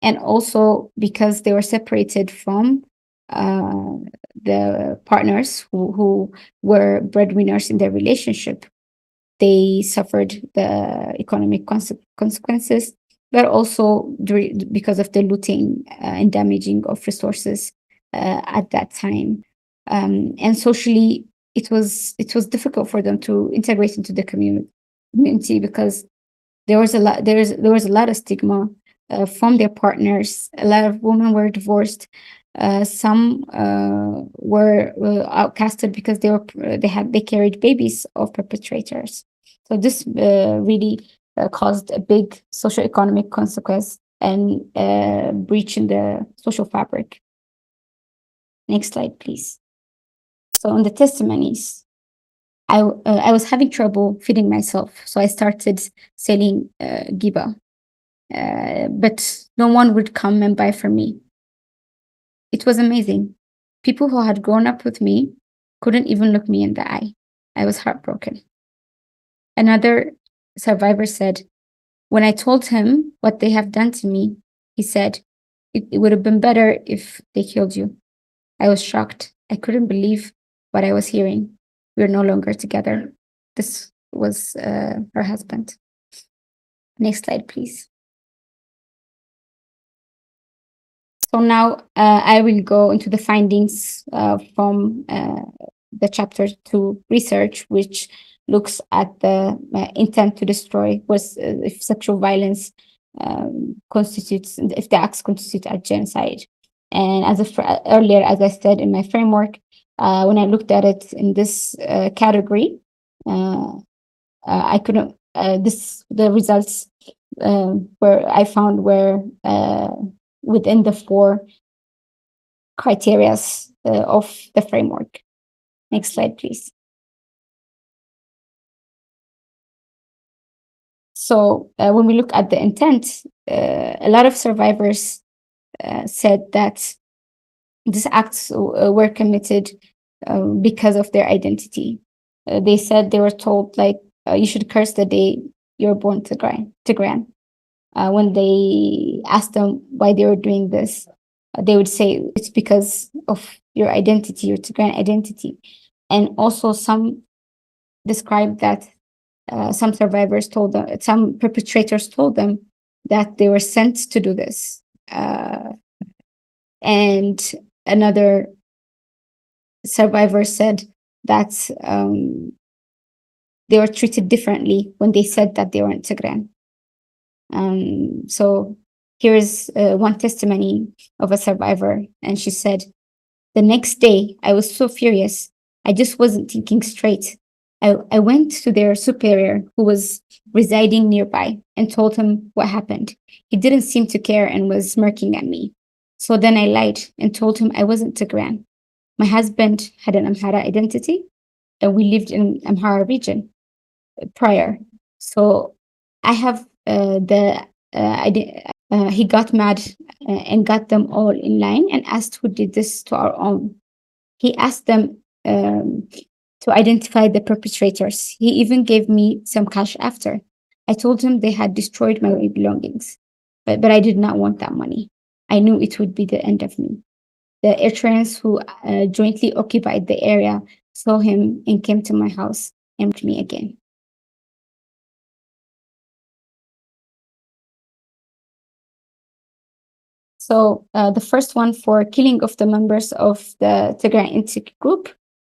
and also because they were separated from the partners who were breadwinners in their relationship. They suffered the economic consequences, but also because of the looting and damaging of resources at that time. And socially, it was difficult for them to integrate into the community because there was a lot of stigma from their partners. A lot of women were divorced. Some were outcasted because they carried babies of perpetrators. So this really caused a big socioeconomic consequence and breach in the social fabric. Next slide, please. So on the testimonies, I was having trouble feeding myself, so I started selling giba, but no one would come and buy from me. It was amazing. People who had grown up with me couldn't even look me in the eye. I was heartbroken. Another survivor said, when I told him what they have done to me, he said, it would have been better if they killed you. I was shocked. I couldn't believe what I was hearing. We're no longer together. This was her husband. Next slide, please. So now I will go into the findings from the chapter 2 research, which looks at the intent to destroy, was if sexual violence constitutes, if the acts constitute a genocide. And earlier, as I said in my framework, when I looked at it in this category, I couldn't. The results I found were within the 4 criteria of the framework. Next slide, please. So when we look at the intent, a lot of survivors said that these acts were committed because of their identity. They said they were told, like, you should curse the day you're born Tigray. When they asked them why they were doing this, they would say it's because of your identity, your Tigrayan identity. And also some described that some survivors told them, some perpetrators told them that they were sent to do this. And another survivor said that they were treated differently when they said that they weren't Tigrayan. So here's one testimony of a survivor, and she said, the next day, I was so furious. I just wasn't thinking straight. I went to their superior who was residing nearby and told him what happened. He didn't seem to care and was smirking at me. So then I lied and told him I wasn't Tigrayan. My husband had an Amhara identity, and we lived in Amhara region prior. So I have he got mad and got them all in line and asked who did this to our own. He asked them to identify the perpetrators. He even gave me some cash after. I told him they had destroyed my belongings, but I did not want that money. I knew it would be the end of me. The Eritreans who jointly occupied the area saw him and came to my house and aimed me again. So the first one, for killing of the members of the Tigray ethnic group,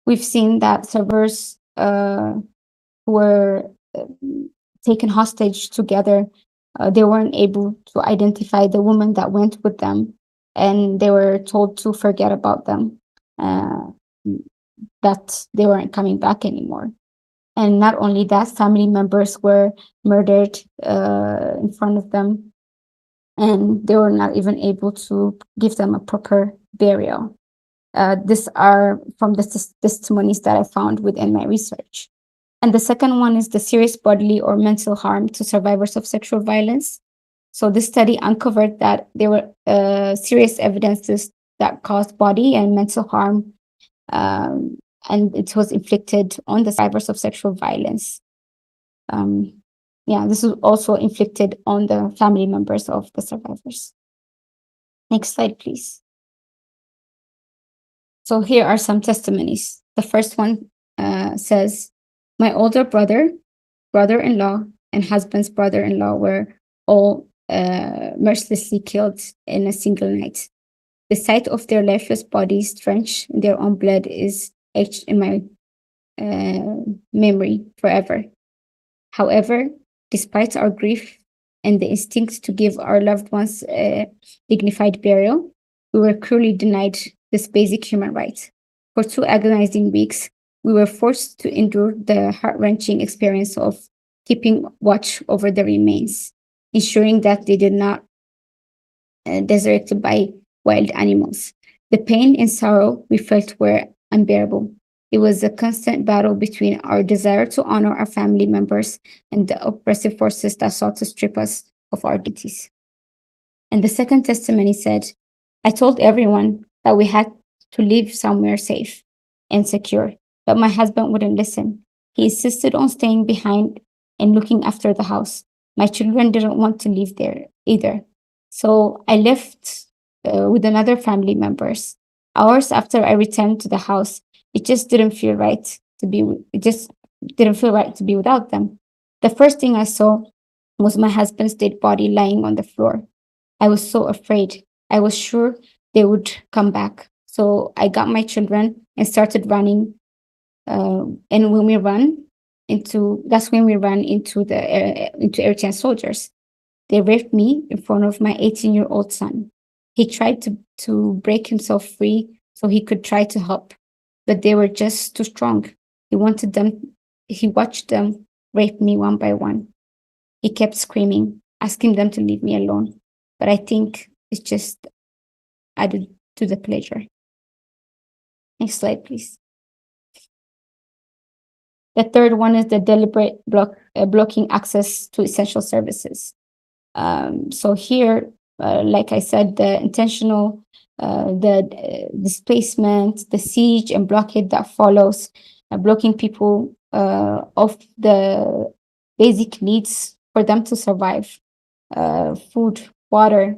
we've seen that survivors were taken hostage together. They weren't able to identify the woman that went with them, and they were told to forget about them, that they weren't coming back anymore. And not only that, family members were murdered in front of them, and they were not even able to give them a proper burial. These are from the testimonies that I found within my research. And the second one is the serious bodily or mental harm to survivors of sexual violence. So this study uncovered that there were serious evidences that caused body and mental harm, and it was inflicted on the survivors of sexual violence. This is also inflicted on the family members of the survivors. Next slide, please. So here are some testimonies. The first one says, my older brother, brother-in-law, and husband's brother-in-law were all mercilessly killed in a single night. The sight of their lifeless bodies drenched in their own blood is etched in my memory forever. However, despite our grief and the instinct to give our loved ones a dignified burial, we were cruelly denied this basic human right. For 2 agonizing weeks, we were forced to endure the heart-wrenching experience of keeping watch over the remains, ensuring that they did not deserted by wild animals. The pain and sorrow we felt were unbearable. It was a constant battle between our desire to honor our family members and the oppressive forces that sought to strip us of our duties. And the second testimony said, I told everyone that we had to live somewhere safe and secure, but my husband wouldn't listen. He insisted on staying behind and looking after the house. My children didn't want to live there either. So I left with another family members. Hours after I returned to the house, it just didn't feel right to be without them. The first thing I saw was my husband's dead body lying on the floor. I was so afraid. I was sure they would come back. So I got my children and started running. And when we ran into, that's when we ran into into Eritrean soldiers. They raped me in front of my 18-year-old son. He tried to break himself free so he could try to help, but they were just too strong. He watched them rape me one by one. He kept screaming, asking them to leave me alone. But I think it's just added to the pleasure. Next slide, please. The third one is the deliberate blocking access to essential services. So here, like I said, the intentional, the displacement, the siege and blockade that follows, blocking people of the basic needs for them to survive, food, water,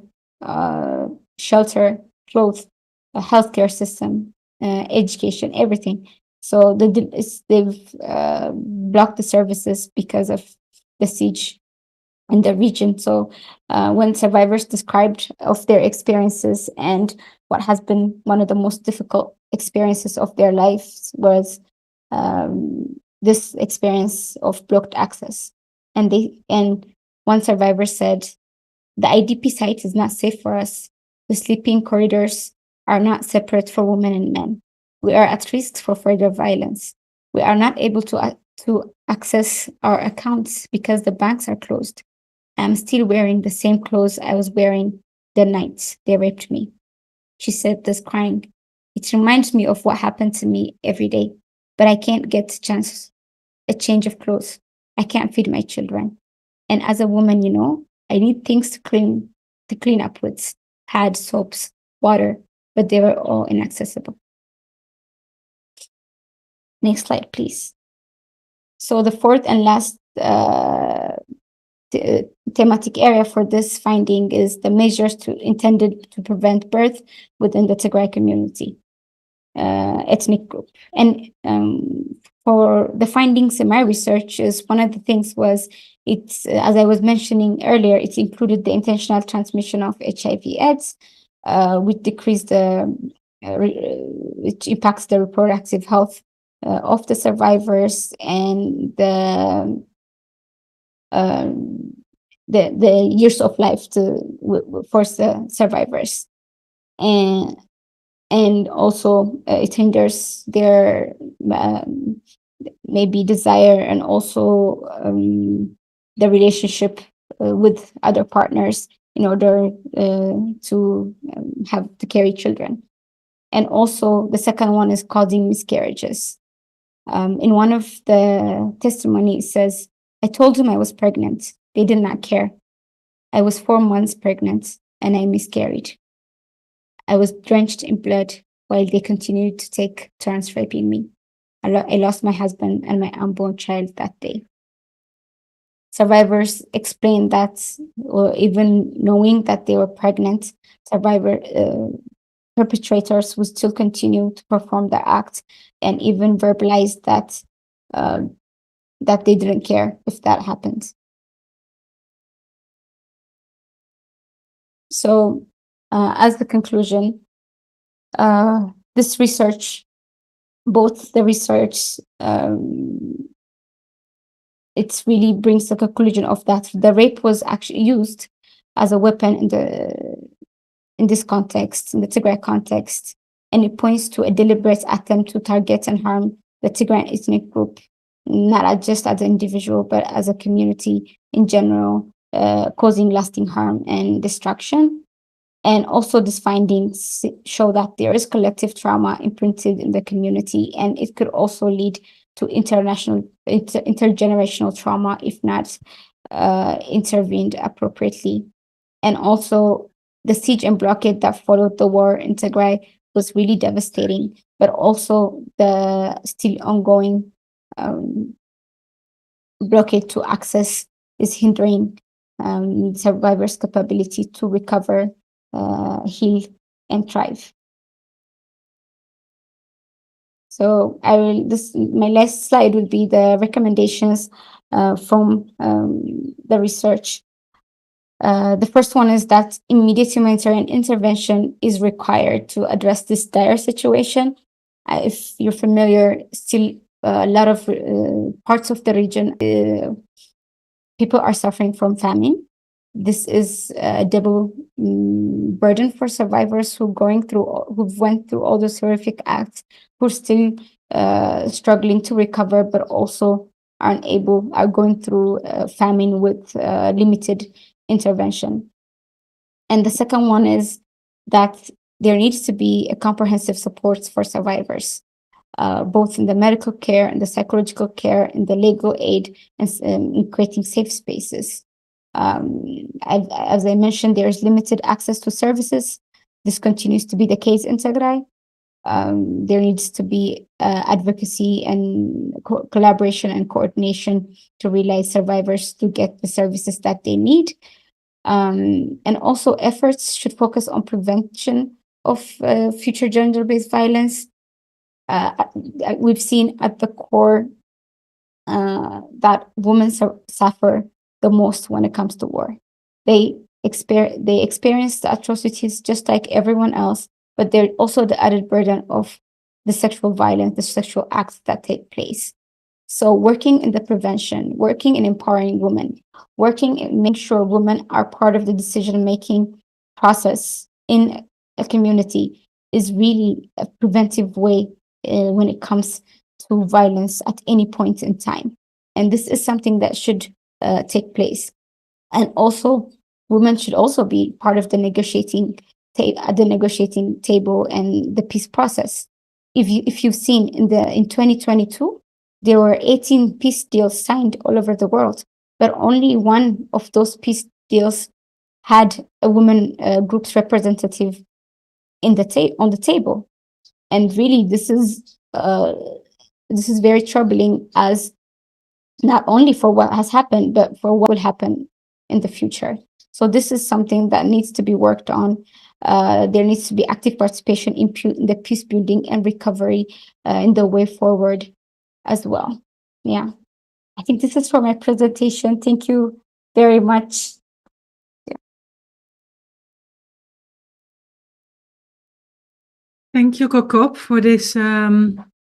shelter, clothes, a healthcare system, education, everything. So they've blocked the services because of the siege in the region. So when survivors described of their experiences and what has been one of the most difficult experiences of their lives was this experience of blocked access. And one survivor said, the IDP site is not safe for us. The sleeping corridors are not separate for women and men. We are at risk for further violence. We are not able to access our accounts because the banks are closed. I'm still wearing the same clothes I was wearing the night they raped me. She said this crying. It reminds me of what happened to me every day, but I can't get a change of clothes. I can't feed my children. And as a woman, you know, I need things to clean up with, pads, soaps, water, but they were all inaccessible. Next slide, please. So the fourth and last thematic area for this finding is the measures intended to prevent birth within the Tigray community, ethnic group. And for the findings in my research, is one of the things was it's, as I was mentioning earlier, it included the intentional transmission of HIV/AIDS, which decreased which impacts the reproductive health of the survivors and the years of life for the survivors, and also it hinders their maybe desire and also the relationship with other partners in order to have to carry children. And also the second one is causing miscarriages. In one of the testimonies, it says, I told them I was pregnant. They did not care. I was 4 months pregnant and I miscarried. I was drenched in blood while they continued to take turns raping me. I lost my husband and my unborn child that day. Survivors explained that, or even knowing that they were pregnant, perpetrators would still continue to perform the act and even verbalize that that they didn't care if that happened. So, as the conclusion, this research, both the research, it really brings the conclusion of that the rape was actually used as a weapon in this context, in the Tigray context, and it points to a deliberate attempt to target and harm the Tigray ethnic group, not just as an individual, but as a community in general, causing lasting harm and destruction. And also these findings show that there is collective trauma imprinted in the community, and it could also lead to intergenerational trauma if not intervened appropriately. And also the siege and blockade that followed the war in Tigray was really devastating, but also the still ongoing blockade to access is hindering survivors' capability to recover, heal, and thrive. So my last slide would be the recommendations from the research. The first one is that immediate humanitarian intervention is required to address this dire situation. If you're familiar, still a lot of parts of the region, people are suffering from famine. This is a double burden for survivors who went through all those horrific acts, who are still struggling to recover, but also are going through famine with limited intervention. And the second one is that there needs to be a comprehensive support for survivors, both in the medical care and the psychological care and the legal aid, and in creating safe spaces. As I mentioned, there is limited access to services. This continues to be the case in Tigray. There needs to be advocacy and collaboration and coordination to realize survivors to get the services that they need. And also efforts should focus on prevention of future gender-based violence. We've seen at the core that women suffer the most when it comes to war. They experience the atrocities just like everyone else, but they're also the added burden of the sexual violence, the sexual acts that take place. So working in the prevention, working in empowering women, working in making sure women are part of the decision-making process in a community is really a preventive way when it comes to violence at any point in time. And this is something that should take place. And also, women should also be part of the negotiating table and the peace process. If you've seen in 2022, there were 18 peace deals signed all over the world, but only one of those peace deals had a women group's representative on the table. And really, this is very troubling, as not only for what has happened, but for what will happen in the future. So this is something that needs to be worked on. There needs to be active participation in the peace building and recovery in the way forward as well. Yeah, I think this is for my presentation. Thank you very much. Yeah. Thank you, Kokop, for this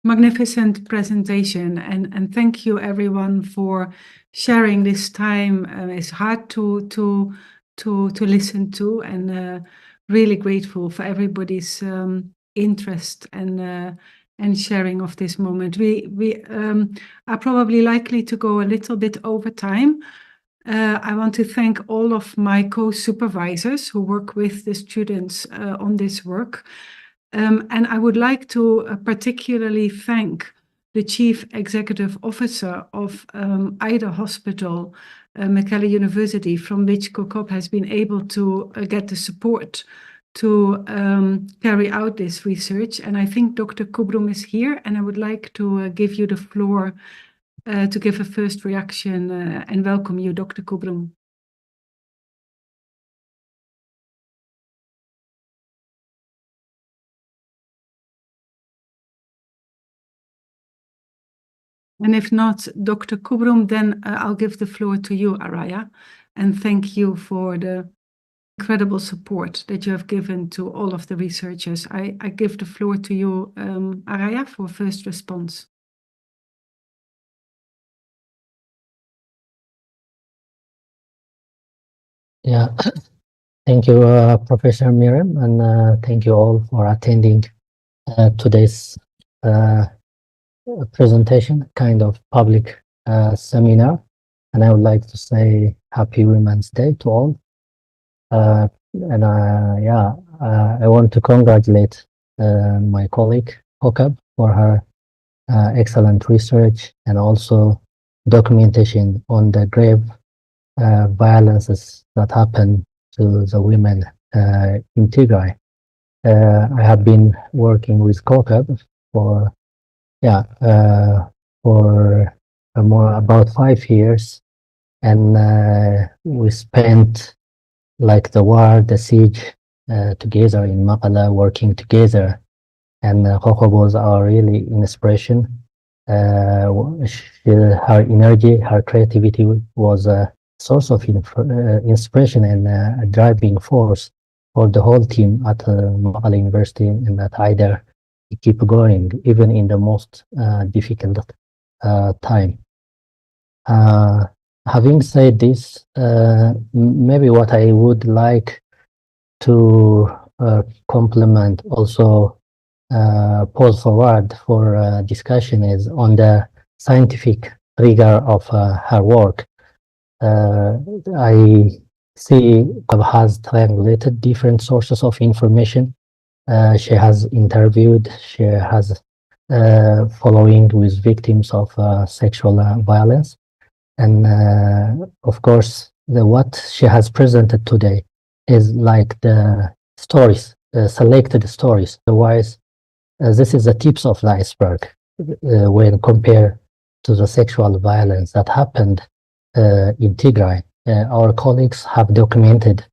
magnificent presentation, and thank you everyone for sharing this time. It's hard to listen to, and really grateful for everybody's interest and sharing of this moment. We are probably likely to go a little bit over time. I want to thank all of my co-supervisors who work with the students on this work. And I would like to particularly thank the Chief Executive Officer of Ida Hospital, Mekelle University, from which Kokop has been able to get the support to carry out this research. And I think Dr. Kubrum is here, and I would like to give you the floor to give a first reaction and welcome you, Dr. Kubrum. And if not Dr. Kubrum, then I'll give the floor to you, Araya, and thank you for the incredible support that you have given to all of the researchers. I give the floor to you, Araya, for first response. Yeah, thank you, Professor Miriam, and thank you all for attending today's presentation, kind of public seminar. And I would like to say Happy Women's Day to all. I want to congratulate my colleague Hokab for her excellent research and also documentation on the grave violences that happen to the women in Tigray. I have been working with COCAB for more about 5 years, and we spent like the war, the siege together in Maqala, working together, and COCAB was our really inspiration. Her energy, her creativity was a source of inspiration and a driving force for the whole team at Maqala University, and that either keep going even in the most difficult time. Having said this, maybe what I would like to complement, also pose forward for discussion, is on the scientific rigor of her work. I see has triangulated different sources of information. She has interviewed, she has following with victims of sexual violence. And of course, what she has presented today is like the stories, selected stories. Otherwise, this is the tips of the iceberg when compared to the sexual violence that happened in Tigray. Our colleagues have documented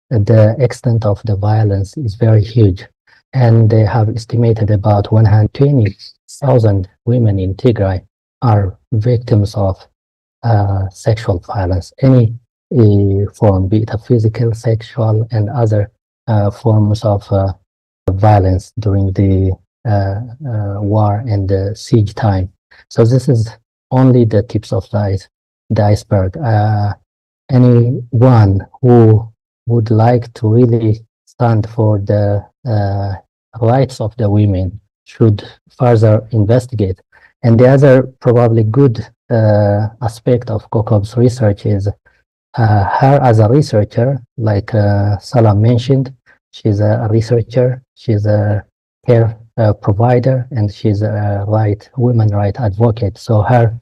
the extent of the violence is very huge, and they have estimated about 120,000 women in Tigray are victims of sexual violence, any form, be it a physical, sexual, and other forms of violence during the war and the siege time. So this is only the tips of the iceberg. Anyone who would like to really stand for the rights of the women should further investigate. And the other probably good aspect of COCOB's research is her as a researcher, like Salam mentioned. She's a researcher, she's a care provider, and she's a women rights advocate. So her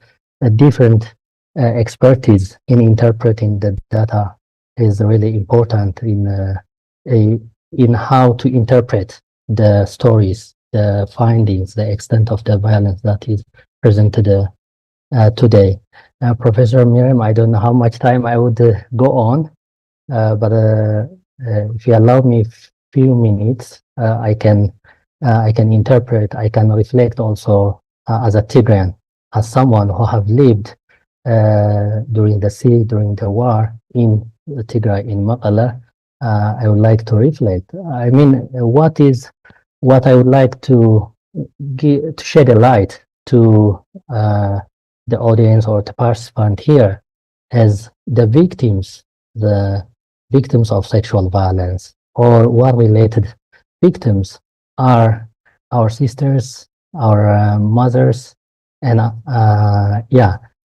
different expertise in interpreting the data is really important in how to interpret the stories, the findings, the extent of the violence that is presented today. Professor Miriam, I don't know how much time I would go on, but if you allow me a few minutes, I can interpret, I can reflect also as a Tigrayan, as someone who have lived during the siege, during the war in Tigray, in Maqala. I would like to reflect. I mean, what I would like to shed a light to the audience or the participant here as the victims of sexual violence or war-related victims are our sisters, our mothers, and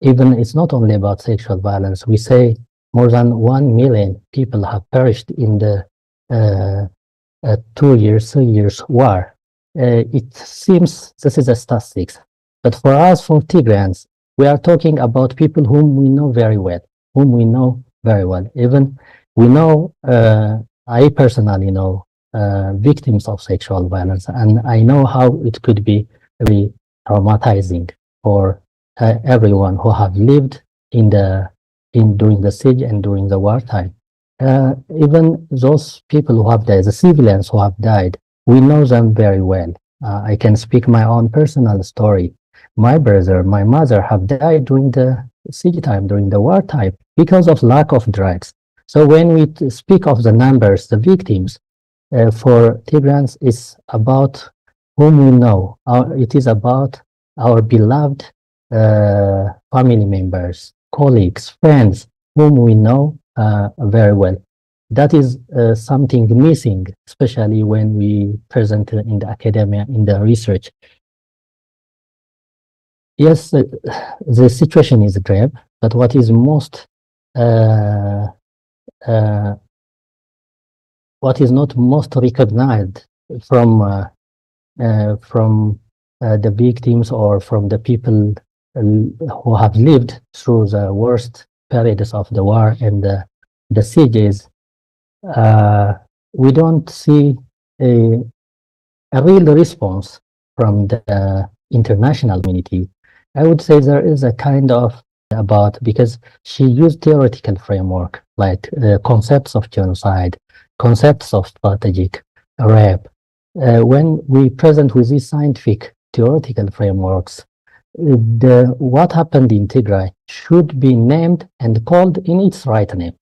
even it's not only about sexual violence. We say more than 1 million people have perished in the 3 years war. It seems this is a statistics, but for us, for Tigrayans, we are talking about people whom we know very well, Even we know, I personally know victims of sexual violence, and I know how it could be very traumatizing for everyone who have lived in during the siege and during the wartime. Even those people who have died, the civilians who have died, we know them very well. I can speak my own personal story. My brother, my mother have died during the siege time, during the wartime, because of lack of drugs. So when we speak of the numbers, the victims, for Tigrans is about whom we know. It is about our beloved family members, colleagues, friends, whom we know very well. That is something missing, especially when we present in the academia, in the research. Yes, the situation is grave, but what is what is not most recognized from the victims or from the people who have lived through the worst periods of the war and the sieges, we don't see a real response from the international community. I would say there is a kind of because she used theoretical framework like concepts of genocide, concepts of strategic rape. When we present with these scientific theoretical frameworks, what happened in Tigray should be named and called in its right name.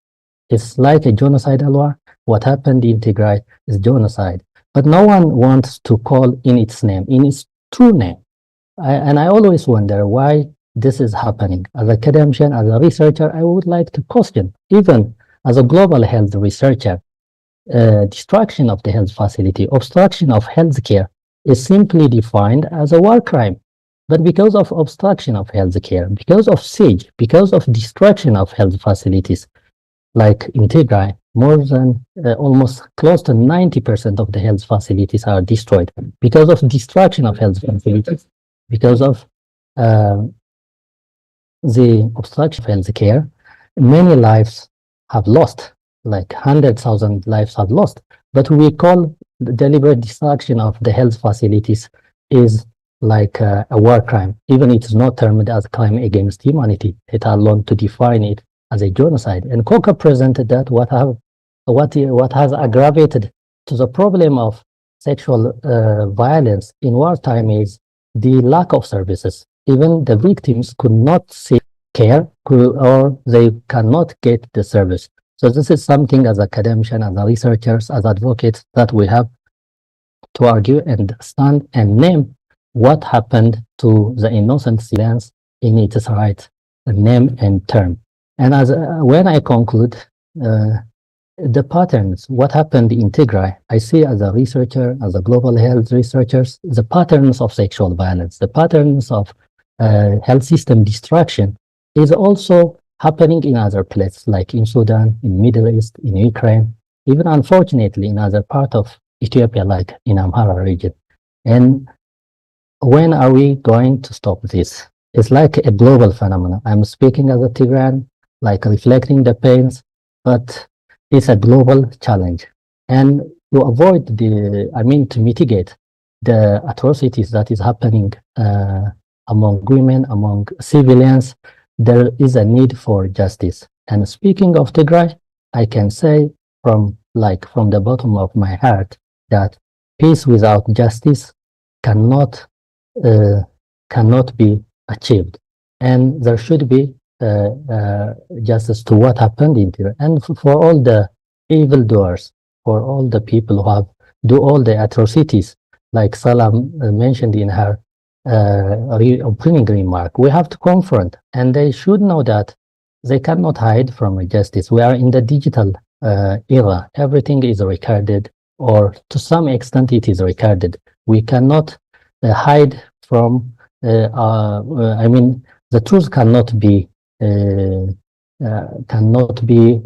It's like a genocidal war. What happened in Tigray is genocide, but no one wants to call in its name, in its true name. And I always wonder why this is happening. As an academician, as a researcher, I would like to question, even as a global health researcher, destruction of the health facility, obstruction of healthcare is simply defined as a war crime. But because of obstruction of healthcare, because of siege, because of destruction of health facilities, like in Tigray, more than almost close to 90% of the health facilities are destroyed because of destruction of health facilities, because of the obstruction of healthcare. Many lives have lost, like 100,000 lives have lost. But we call the deliberate destruction of the health facilities is like a war crime, even it is not termed as a crime against humanity. It alone to define it as a genocide. And Coca presented that what has aggravated to the problem of sexual violence in wartime is the lack of services. Even the victims could not seek care or they cannot get the service. So this is something as academicians, as researchers, as advocates that we have to argue and stand and name what happened to the innocent civilians in its right name and term. And as when I conclude the patterns, what happened in Tigray, I see as a researcher, as a global health researchers, the patterns of sexual violence, the patterns of health system destruction is also happening in other places, like in Sudan, in Middle East, in Ukraine, even unfortunately in other part of Ethiopia, like in Amhara region. And when are we going to stop this? It's like a global phenomenon. I'm speaking as a Tigrayan, like reflecting the pains, but it's a global challenge. And to avoid to mitigate the atrocities that is happening among women, among civilians, there is a need for justice. And speaking of Tigray, I can say from the bottom of my heart that peace without justice cannot be achieved. And there should be justice to what happened in Tigray. And for all the evildoers, for all the people who have do all the atrocities, like Salam mentioned in her opening remark, we have to confront, and they should know that they cannot hide from justice. We are in the digital era. Everything is recorded, or to some extent it is recorded. We cannot hide from, the truth cannot be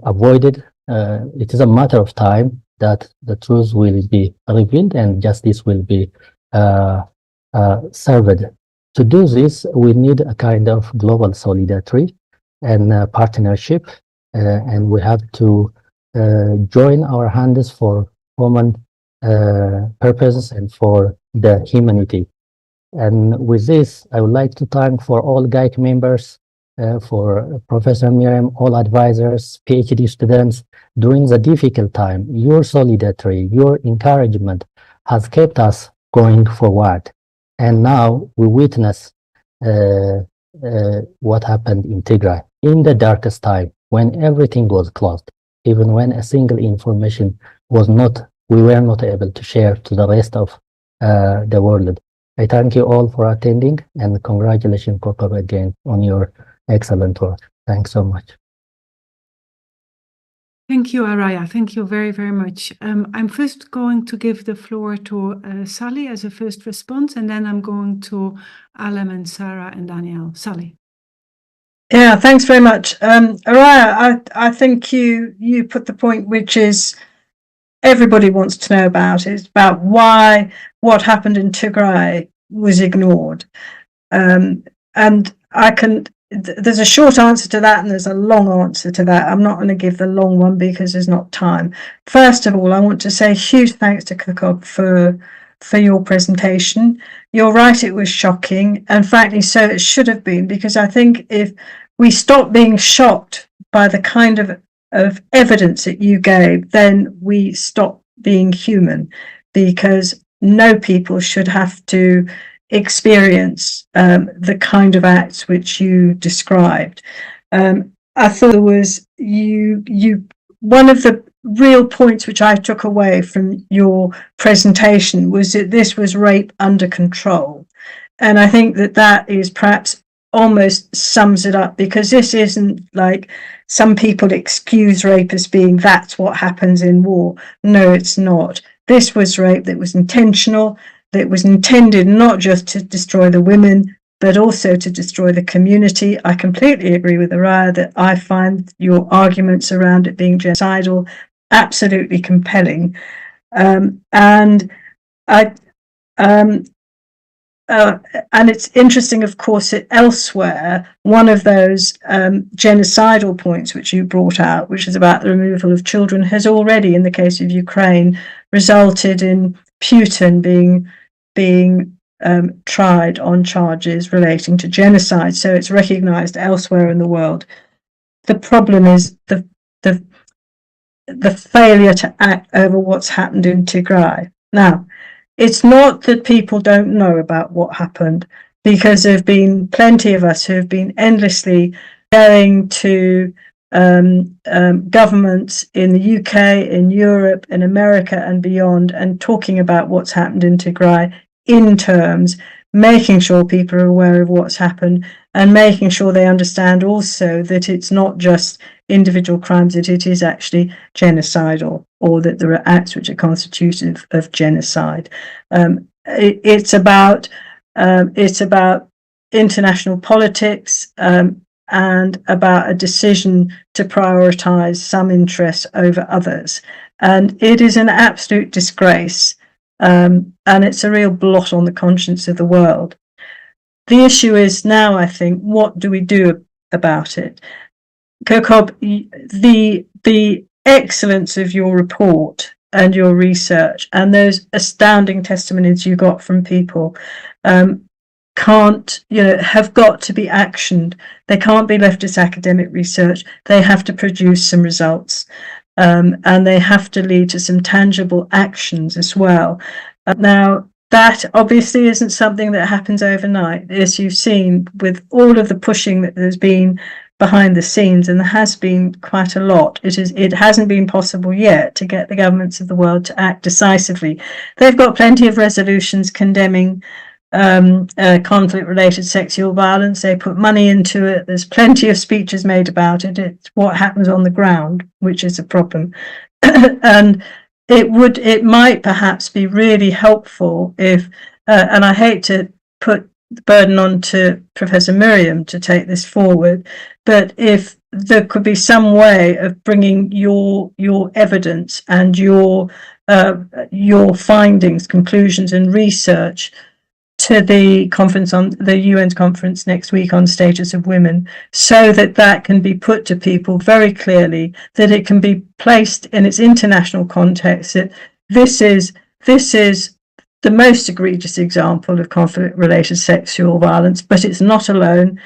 avoided. It is a matter of time that the truth will be revealed and justice will be served. To do this, we need a kind of global solidarity and partnership, and we have to join our hands for common purposes and for the humanity. And with this, I would like to thank for all GAIC members, for Professor Miriam, all advisors, PhD students, during the difficult time. Your solidarity, your encouragement has kept us going forward. And now we witness what happened in Tigray in the darkest time, when everything was closed, even when a single information we were not able to share to the rest of the world. I thank you all for attending, and congratulations, Kokor, again on your excellent work. Thanks so much. Thank you, Araya. Thank you very, very much. I'm first going to give the floor to Sally as a first response, and then I'm going to Alam and Sarah and Danielle. Sally. Yeah, thanks very much. Araya, I think you put the point which is everybody wants to know about. It's about why what happened in Tigray was ignored. And there's a short answer to that and there's a long answer to that. I'm not going to give the long one because there's not time. First of all, I want to say huge thanks to Kokor for your presentation. You're right, it was shocking, and frankly so it should have been, because I think if we stop being shocked by the kind of evidence that you gave, then we stop being human, because no people should have to experience the kind of acts which you described. I thought there was one of the real points which I took away from your presentation was that this was rape under control. And I think that is perhaps almost sums it up, because this isn't like some people excuse rape as being that's what happens in war. No, it's not. This was rape that was intentional, that was intended not just to destroy the women, but also to destroy the community. I completely agree with Araya that I find your arguments around it being genocidal absolutely compelling. And it's interesting, of course, that elsewhere, one of those genocidal points which you brought out, which is about the removal of children, has already, in the case of Ukraine, resulted in Putin being tried on charges relating to genocide. So it's recognized elsewhere in the world. The problem is the failure to act over what's happened in Tigray. Now, it's not that people don't know about what happened, because there have been plenty of us who have been endlessly going to governments in the UK, in Europe, in America and beyond, and talking about what's happened in Tigray in terms, making sure people are aware of what's happened, and making sure they understand also that it's not just individual crimes, that it is actually genocidal, or that there are acts which are constitutive of genocide. It's about international politics and about a decision to prioritize some interests over others. And it is an absolute disgrace, and it's a real blot on the conscience of the world. The issue is now, I think, what do we do about it? Kokor, the excellence of your report and your research and those astounding testimonies you got from people have got to be actioned. They can't be left as academic research. They have to produce some results, and they have to lead to some tangible actions as well. Now, that obviously isn't something that happens overnight, as you've seen with all of the pushing that there's been behind the scenes, and there has been quite a lot. It hasn't been possible yet to get the governments of the world to act decisively. They've got plenty of resolutions condemning conflict-related sexual violence. They put money into it. There's plenty of speeches made about it. It's what happens on the ground which is a problem. And it might perhaps be really helpful if, and I hate to put the burden on to Professor Miriam to take this forward, but if there could be some way of bringing your evidence and your findings, conclusions and research to the conference, on the UN's conference next week on status of women, so that can be put to people very clearly, that it can be placed in its international context, that this is the most egregious example of conflict-related sexual violence, but it's not alone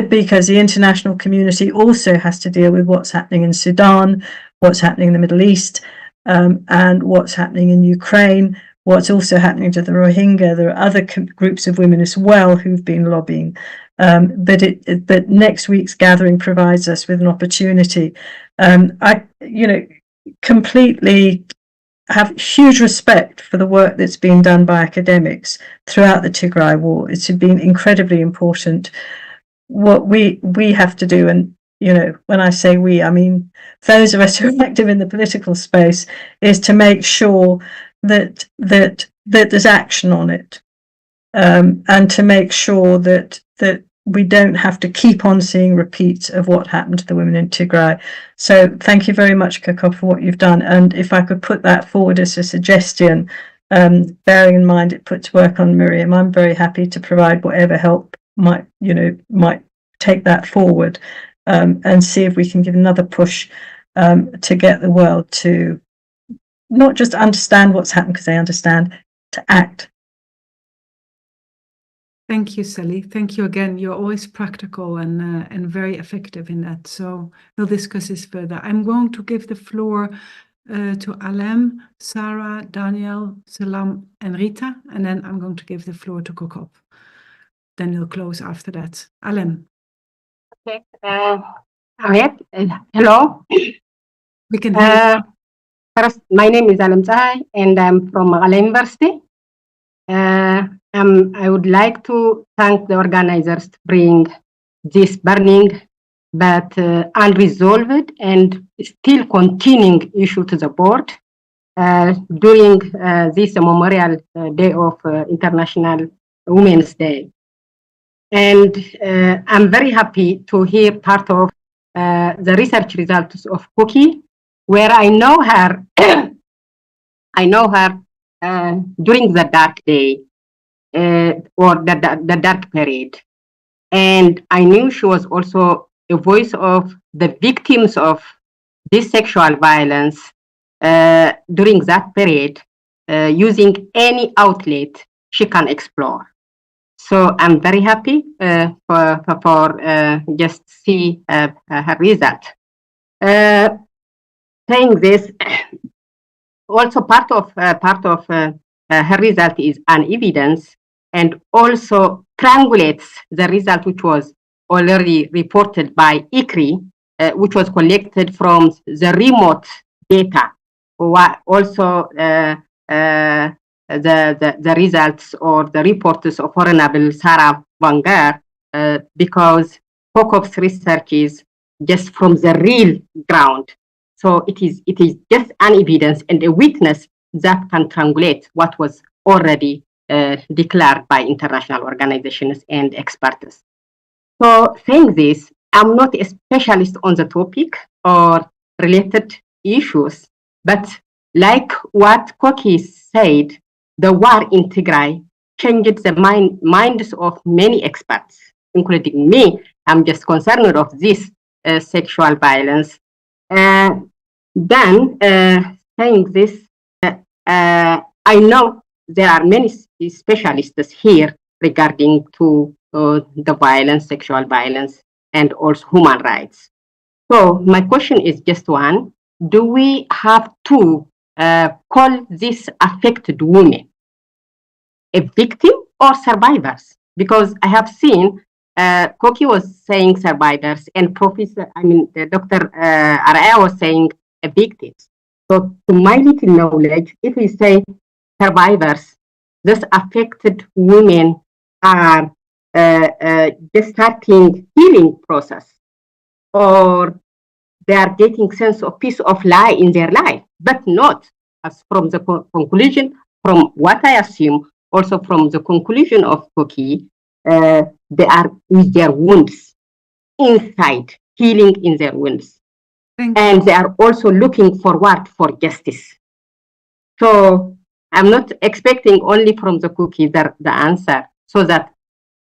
because the international community also has to deal with what's happening in Sudan, what's happening in the Middle East, and what's happening in Ukraine, what's also happening to the Rohingya. There are other groups of women as well who've been lobbying. But next week's gathering provides us with an opportunity. I completely have huge respect for the work that's been done by academics throughout the Tigray war. It's been incredibly important. What we have to do, and when I say we, I mean those of us who are active in the political space, is to make sure that there's action on it, and to make sure that we don't have to keep on seeing repeats of what happened to the women in Tigray. So thank you very much, Koko, for what you've done. And if I could put that forward as a suggestion, bearing in mind it puts work on Miriam, I'm very happy to provide whatever help might take that forward, and see if we can give another push to get the world to not just understand what's happened because they understand, to act. Thank you, Sally. Thank you again. You're always practical and very effective in that. So we'll discuss this further. I'm going to give the floor to Alem, Sarah, Daniel, Salam, and Rita, and then I'm going to give the floor to Kokop. Then we'll close after that. Alem. Okay. Hello. We can hear you. First, my name is Alem Zahai, and I'm from Magala University. I would like to thank the organizers to bring this burning but unresolved and still continuing issue to the board during this Memorial Day of International Women's Day. And I'm very happy to hear part of the research results of Cookie, where I know her. I know her during the dark day. Or the dark period. And I knew she was also a voice of the victims of this sexual violence during that period, using any outlet she can explore. So I'm very happy for just see her result. Saying this, also part of her result is an evidence, and also triangulates the result which was already reported by ICRI, which was collected from the remote data. Also, the results or the reports of Honorable Sarah Wanger, because Kokop's research is just from the real ground. So it is just an evidence and a witness that can triangulate what was already declared by international organizations and experts. So saying this, I'm not a specialist on the topic or related issues, but like what Koki said, the war in Tigray changed the minds of many experts, including me. I'm just concerned of this sexual violence. Then saying this, I know there are many specialists here regarding to the violence, sexual violence, and also human rights. So my question is just one: do we have to call this affected women a victim or survivors? Because I have seen Koki was saying survivors, and Dr. Araya was saying victims. So to my little knowledge, if we say survivors, those affected women are just starting healing process, or they are getting sense of peace of life in their life, but not as from the conclusion, from what I assume, also from the conclusion of Koki, they are with their wounds inside, healing in their wounds. And they are also looking forward for justice. So I'm not expecting only from the Cookie the answer, so that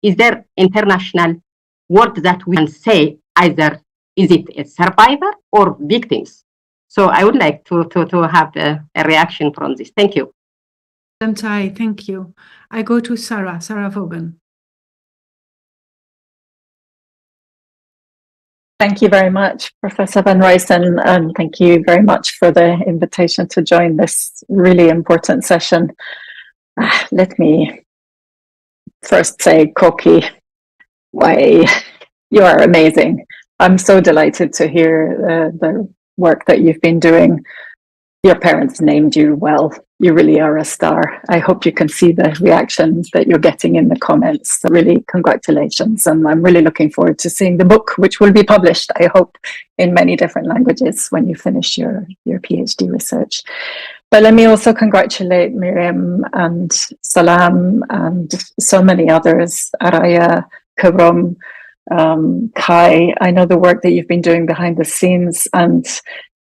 is there international word that we can say either is it a survivor or victims? So I would like to have a reaction from this. Thank you. Damtai, thank you. I go to Sarah Vaughan. Thank you very much, Professor Van Ruysen, and thank you very much for the invitation to join this really important session. Let me first say, Koki, why you are amazing. I'm so delighted to hear the work that you've been doing. Your parents named you well. You really are a star. I hope you can see the reactions that you're getting in the comments. So really, congratulations. And I'm really looking forward to seeing the book, which will be published, I hope, in many different languages when you finish your PhD research. But let me also congratulate Miriam and Salam and so many others, Araya, Kabrom, Kai. I know the work that you've been doing behind the scenes, and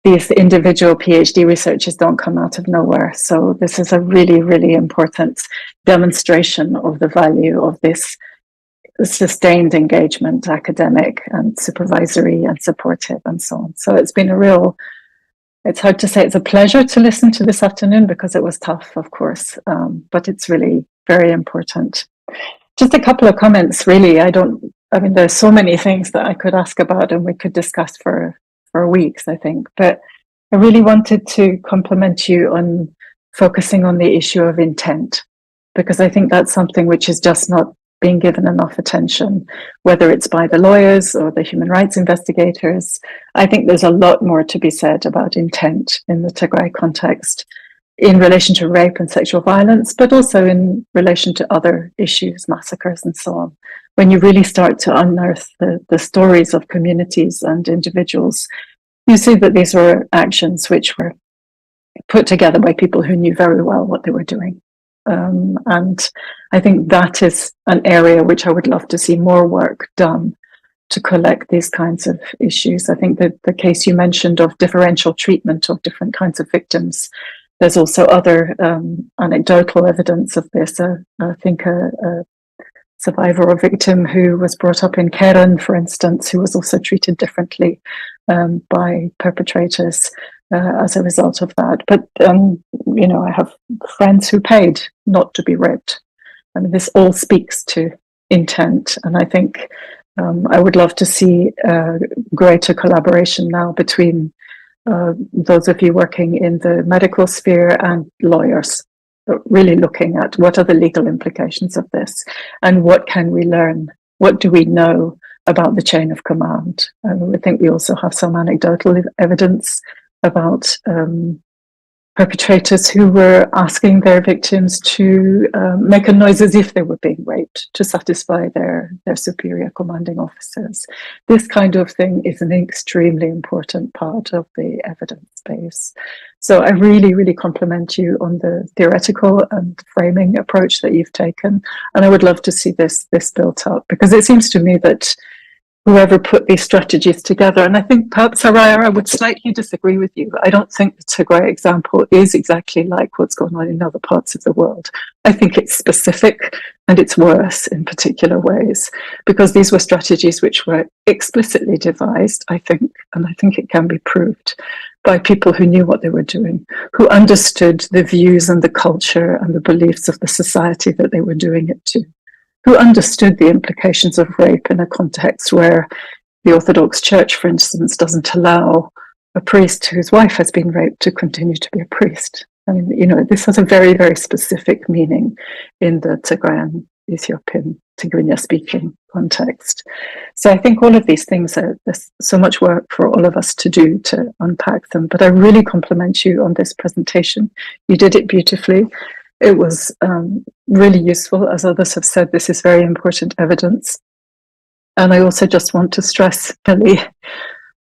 these individual PhD researchers don't come out of nowhere. So this is a really, really important demonstration of the value of this sustained engagement, academic and supervisory and supportive and so on. So it's been a real, it's hard to say it's a pleasure to listen to this afternoon because it was tough, of course, but it's really very important. Just a couple of comments, really. I mean, there's so many things that I could ask about and we could discuss for weeks, I think, but I really wanted to compliment you on focusing on the issue of intent, because I think that's something which is just not being given enough attention, whether it's by the lawyers or the human rights investigators. I think there's a lot more to be said about intent in the Tigray context in relation to rape and sexual violence, but also in relation to other issues, massacres and so on. When you really start to unearth the stories of communities and individuals, you see that these were actions which were put together by people who knew very well what they were doing. And I think that is an area which I would love to see more work done to collect these kinds of issues. I think that the case you mentioned of differential treatment of different kinds of victims, there's also other anecdotal evidence of this. I think a survivor or victim who was brought up in Keren, for instance, who was also treated differently by perpetrators as a result of that. But, you know, I have friends who paid not to be raped. I mean, this all speaks to intent. And I think I would love to see greater collaboration now between those of you working in the medical sphere and lawyers, but really looking at what are the legal implications of this and what can we learn? What do we know about the chain of command? And I think we also have some anecdotal evidence about perpetrators who were asking their victims to make a noise as if they were being raped to satisfy their superior commanding officers. This kind of thing is an extremely important part of the evidence base. So I really, really compliment you on the theoretical and framing approach that you've taken. And I would love to see this built up, because it seems to me that whoever put these strategies together, and I think perhaps, Araya, I would slightly disagree with you. I don't think the Tigray example is exactly like what's going on in other parts of the world. I think it's specific and it's worse in particular ways, because these were strategies which were explicitly devised, I think, and I think it can be proved, by people who knew what they were doing, who understood the views and the culture and the beliefs of the society that they were doing it to, who understood the implications of rape in a context where the Orthodox Church, for instance, doesn't allow a priest whose wife has been raped to continue to be a priest. I mean, you know, this has a very, very specific meaning in the Tigrayan, Ethiopian, Tigrinya-speaking context. So I think all of these things, there's so much work for all of us to do to unpack them. But I really compliment you on this presentation. You did it beautifully. It was really useful. As others have said, this is very important evidence. And I also just want to stress, Billy,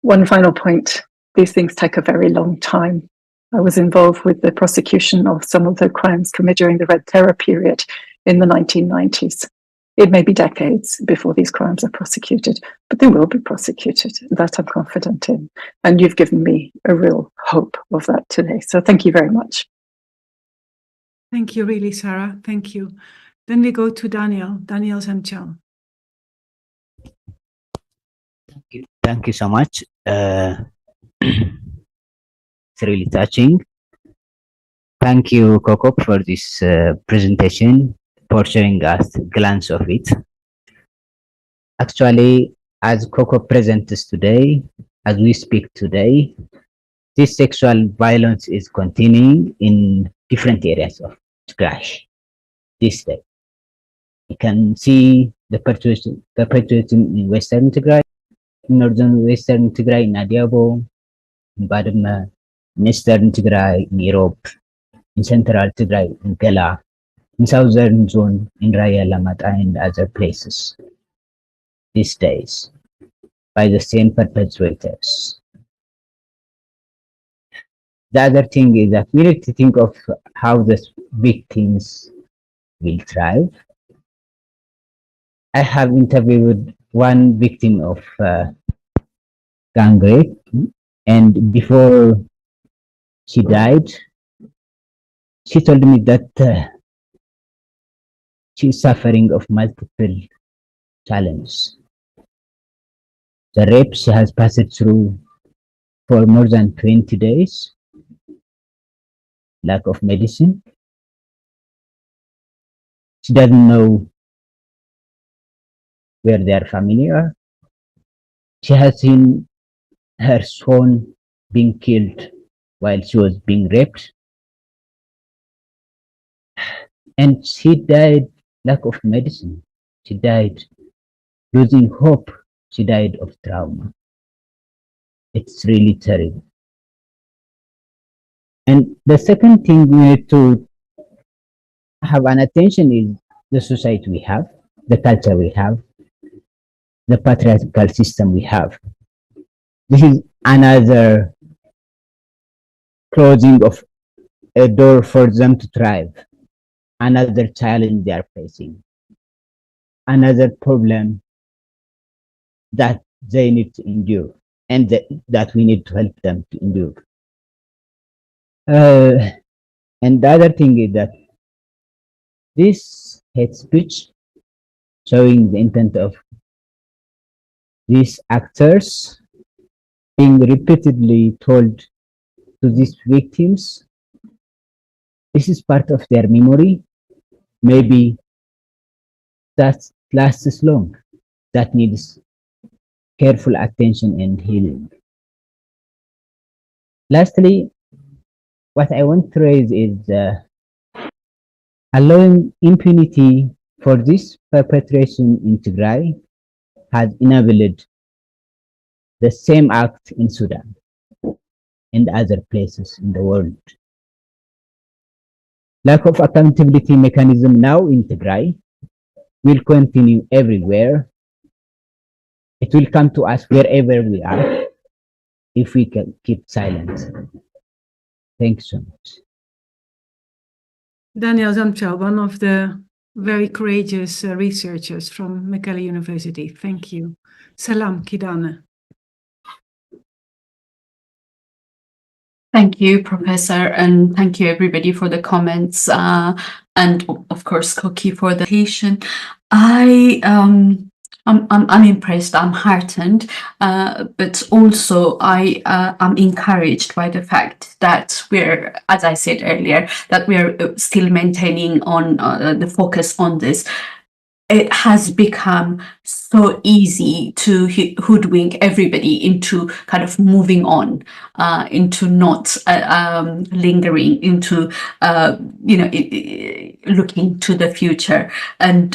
one final point. These things take a very long time. I was involved with the prosecution of some of the crimes committed during the Red Terror period in the 1990s. It may be decades before these crimes are prosecuted, but they will be prosecuted. That I'm confident in. And you've given me a real hope of that today. So thank you very much. Thank you, really, Sarah. Thank you. Then we go to Daniel Zemchel. Thank you so much. It's really touching. Thank you, Coco, for this presentation, for showing us a glance of it. Actually, as Coco presents today, as we speak today, this sexual violence is continuing in different areas of Tigray this day. You can see the perpetuating in Western Tigray, Northern Western Tigray in Adiabo, in Badma, in Eastern Tigray in Europe, in Central Tigray in Kela, in Southern Zone in Raya Lamata and other places these days by the same perpetrators. The other thing is that we need to think of how the victims will thrive. I have interviewed one victim of gang rape, and before she died, she told me that she's suffering of multiple challenges. The rape she has passed through for more than 20 days, lack of medicine. She doesn't know where their family are. She has seen her son being killed while she was being raped. And she died lack of medicine. She died losing hope. She died of trauma. It's really terrible. And the second thing we need to have an attention is the society we have, the culture we have, the patriarchal system we have. This is another closing of a door for them to thrive, another challenge they are facing, another problem that they need to endure and that we need to help them to endure. And the other thing is that this hate speech showing the intent of these actors being repeatedly told to these victims, this is part of their memory. Maybe that lasts long. That needs careful attention and healing. Lastly, what I want to raise is allowing impunity for this perpetration in Tigray has enabled the same act in Sudan and other places in the world. Lack of accountability mechanism now in Tigray will continue everywhere. It will come to us wherever we are if we can keep silent. Thanks so much. Daniel Zamchel, one of the very courageous researchers from Mekelle University. Thank you. Salam, Kidane. Thank you, Professor, and thank you everybody for the comments, and of course, Koki for the patient. I'm impressed. I'm heartened, but also I'm encouraged by the fact that we're, as I said earlier, that we're still maintaining on the focus on this. It has become so easy to hoodwink everybody into kind of moving on, into not lingering, into looking to the future. And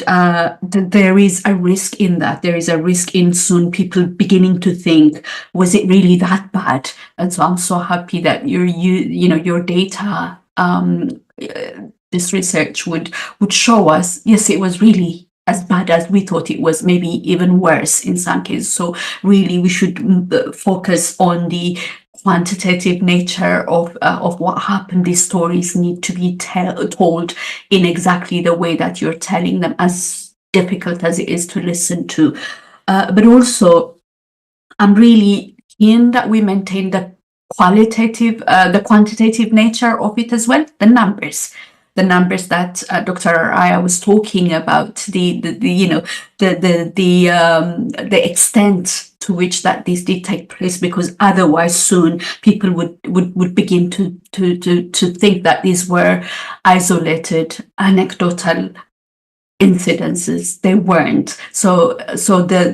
there is a risk in that. There is a risk in soon people beginning to think, was it really that bad? And so I'm so happy that your data, this research would show us, yes, it was really as bad as we thought it was, maybe even worse in some cases. So really, we should focus on the quantitative nature of what happened. These stories need to be told in exactly the way that you're telling them, as difficult as it is to listen to. But also, I'm really keen that we maintain the quantitative nature of it as well, the numbers that Dr. Araya was talking about, the extent to which that this did take place, because otherwise soon people would begin to think that these were isolated, anecdotal incidences. They weren't. So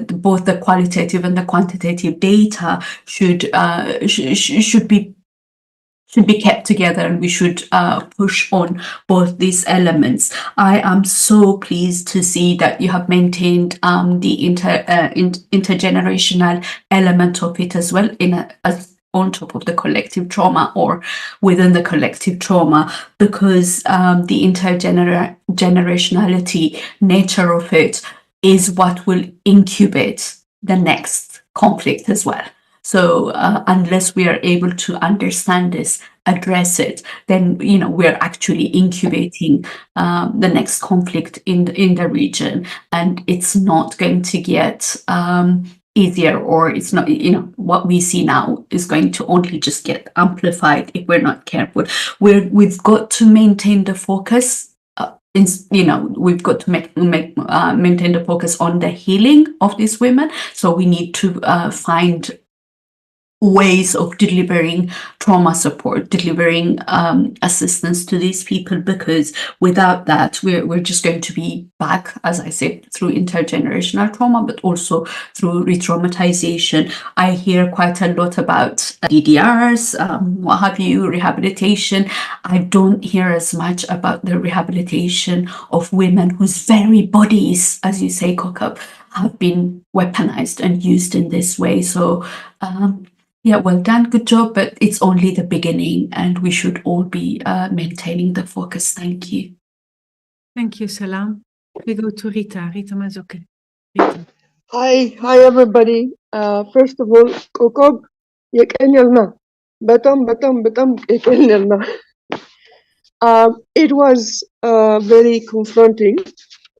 both the qualitative and the quantitative data should be kept together, and we should push on both these elements. I am so pleased to see that you have maintained the intergenerational element of it as well, on top of the collective trauma or within the collective trauma, because the intergenerationality nature of it is what will incubate the next conflict as well. So unless we are able to understand this, address it, then we're actually incubating the next conflict in the region, and it's not going to get easier, or it's not, what we see now is going to only just get amplified if we're not careful. We've got to maintain the focus. We've got to maintain the focus on the healing of these women. So we need to find ways of delivering trauma support, delivering assistance to these people, because without that, we're just going to be back, as I said, through intergenerational trauma, but also through re-traumatization. I hear quite a lot about DDRs, what have you, rehabilitation. I don't hear as much about the rehabilitation of women whose very bodies, as you say, Kokab, have been weaponized and used in this way. So yeah, well done, good job, but it's only the beginning, and we should all be maintaining the focus. Thank you. Thank you, Salam. We go to Rita Mazoke. Rita. Hi everybody. First of all, Kokob, yekenyalna. Batam, yekenyalna. It was very confronting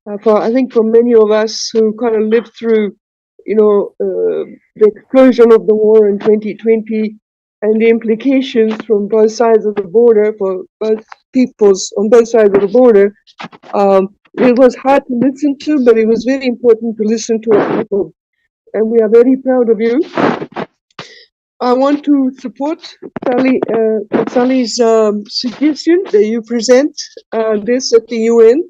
I think for many of us who kind of lived through the explosion of the war in 2020 and the implications from both sides of the border for both peoples on both sides of the border. It was hard to listen to, but it was very important to listen to our people. And we are very proud of you. I want to support Sally's suggestion that you present this at the UN.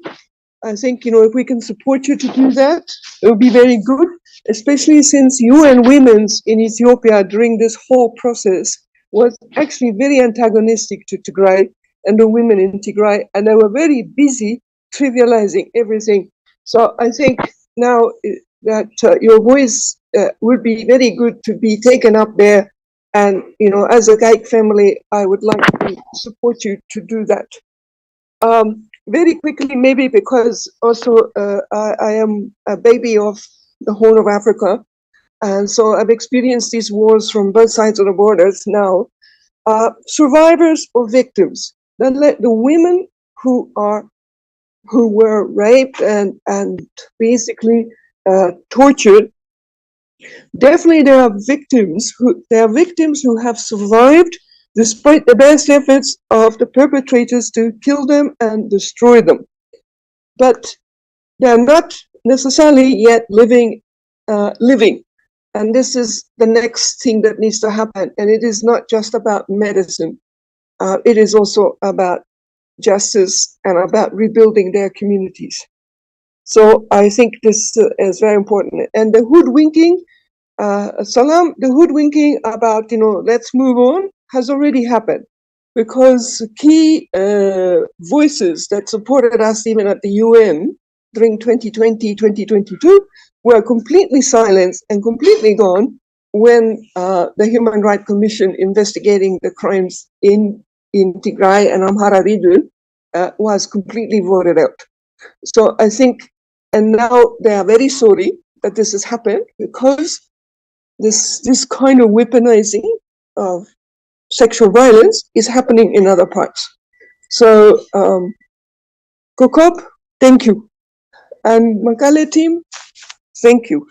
I think, if we can support you to do that, it would be very good, especially since UN Women's in Ethiopia during this whole process was actually very antagonistic to Tigray and the women in Tigray, and they were very busy trivializing everything. So I think now that your voice would be very good to be taken up there, and, as a Gaik family, I would like to support you to do that. Very quickly, maybe because also I am a baby of the Horn of Africa, and so I've experienced these wars from both sides of the borders now. Survivors or victims, the women who were raped and basically tortured, definitely there are victims who have survived despite the best efforts of the perpetrators to kill them and destroy them. But they're not necessarily yet living. And this is the next thing that needs to happen. And it is not just about medicine. It is also about justice and about rebuilding their communities. So I think this is very important. And the hoodwinking, Salam, the hoodwinking about, let's move on, has already happened, because key voices that supported us even at the UN during 2020, 2022 were completely silenced and completely gone when the Human Rights Commission investigating the crimes in Tigray and Amhara region was completely voted out. So I think, and now they are very sorry that this has happened, because this kind of weaponizing of sexual violence is happening in other parts. So, Kokop, thank you. And Makale team, thank you.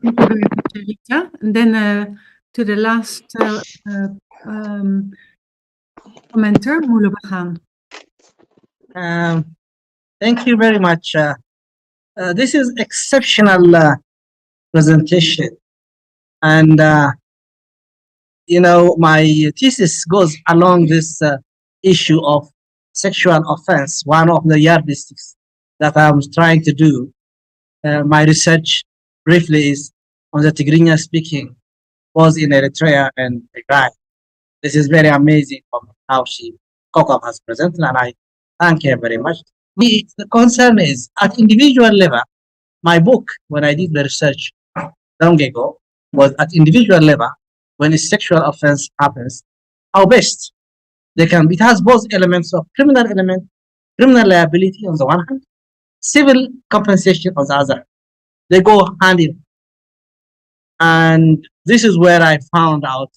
Thank you very much, Rita. And then to the last commenter, Mulubahan. Thank you very much. This is exceptional presentation. And, you know, my thesis goes along this issue of sexual offense, one of the yardsticks that I'm trying to do. My research briefly is on the Tigrinya speaking was in Eritrea and Tigray. This is very amazing how Kokov has presented, and I thank her very much. The concern is at individual level. My book, when I did the research long ago, was at individual level. When a sexual offense happens, how best they can. It has both elements of criminal liability on the one hand, civil compensation on the other. They go hand in. And this is where I found out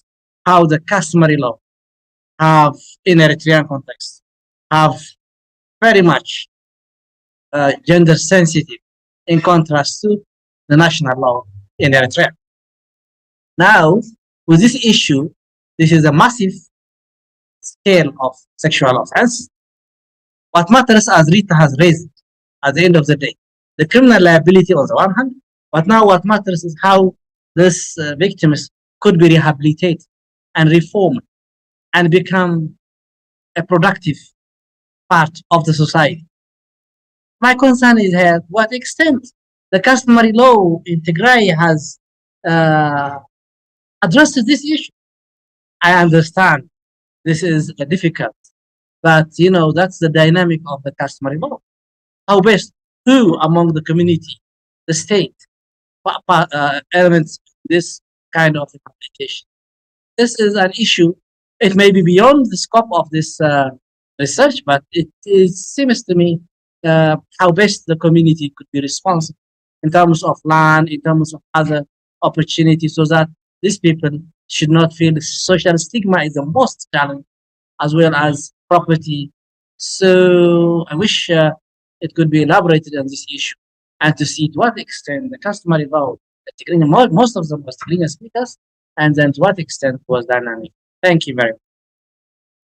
how the customary law have, in Eritrean context, have very much gender sensitive in contrast to the national law in Eritrea. Now, with this issue, this is a massive scale of sexual offense. What matters, as Rita has raised at the end of the day, the criminal liability on the one hand, but now what matters is how these victims could be rehabilitated and reformed and become a productive part of the society. My concern is at what extent the customary law in Tigray has addressed this issue. I understand this is difficult, but you know, that's the dynamic of the customary law. How best, who among the community, the state, elements this kind of implementation. This is an issue. It may be beyond the scope of this research, but it seems to me how best the community could be responsible in terms of land, in terms of other opportunities, so that these people should not feel social stigma is the most challenge, as well as property. So I wish it could be elaborated on this issue and to see to what extent the customary law, most of them was Tigrinya speakers, and then to what extent was dynamic. Thank you very much.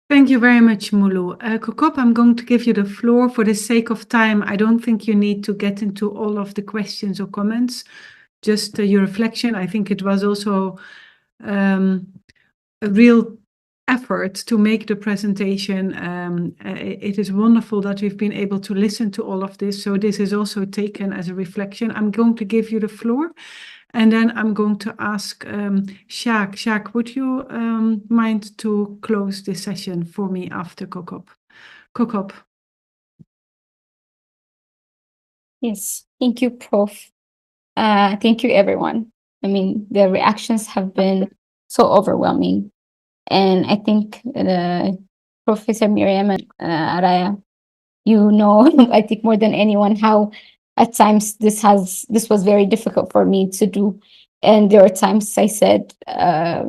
Thank you very much, Mulu. Kokop, I'm going to give you the floor. For the sake of time, I don't think you need to get into all of the questions or comments, just your reflection. I think it was also a real effort to make the presentation. It is wonderful that we've been able to listen to all of this. So this is also taken as a reflection. I'm going to give you the floor. And then I'm going to ask Shak. Shak, would you mind to close this session for me after Kokop? Kokop. Yes, thank you, Prof. Thank you, everyone. I mean, the reactions have been so overwhelming. And I think Professor Miriam and Araya, you know, I think more than anyone, how at times this was very difficult for me to do. And there are times I said, I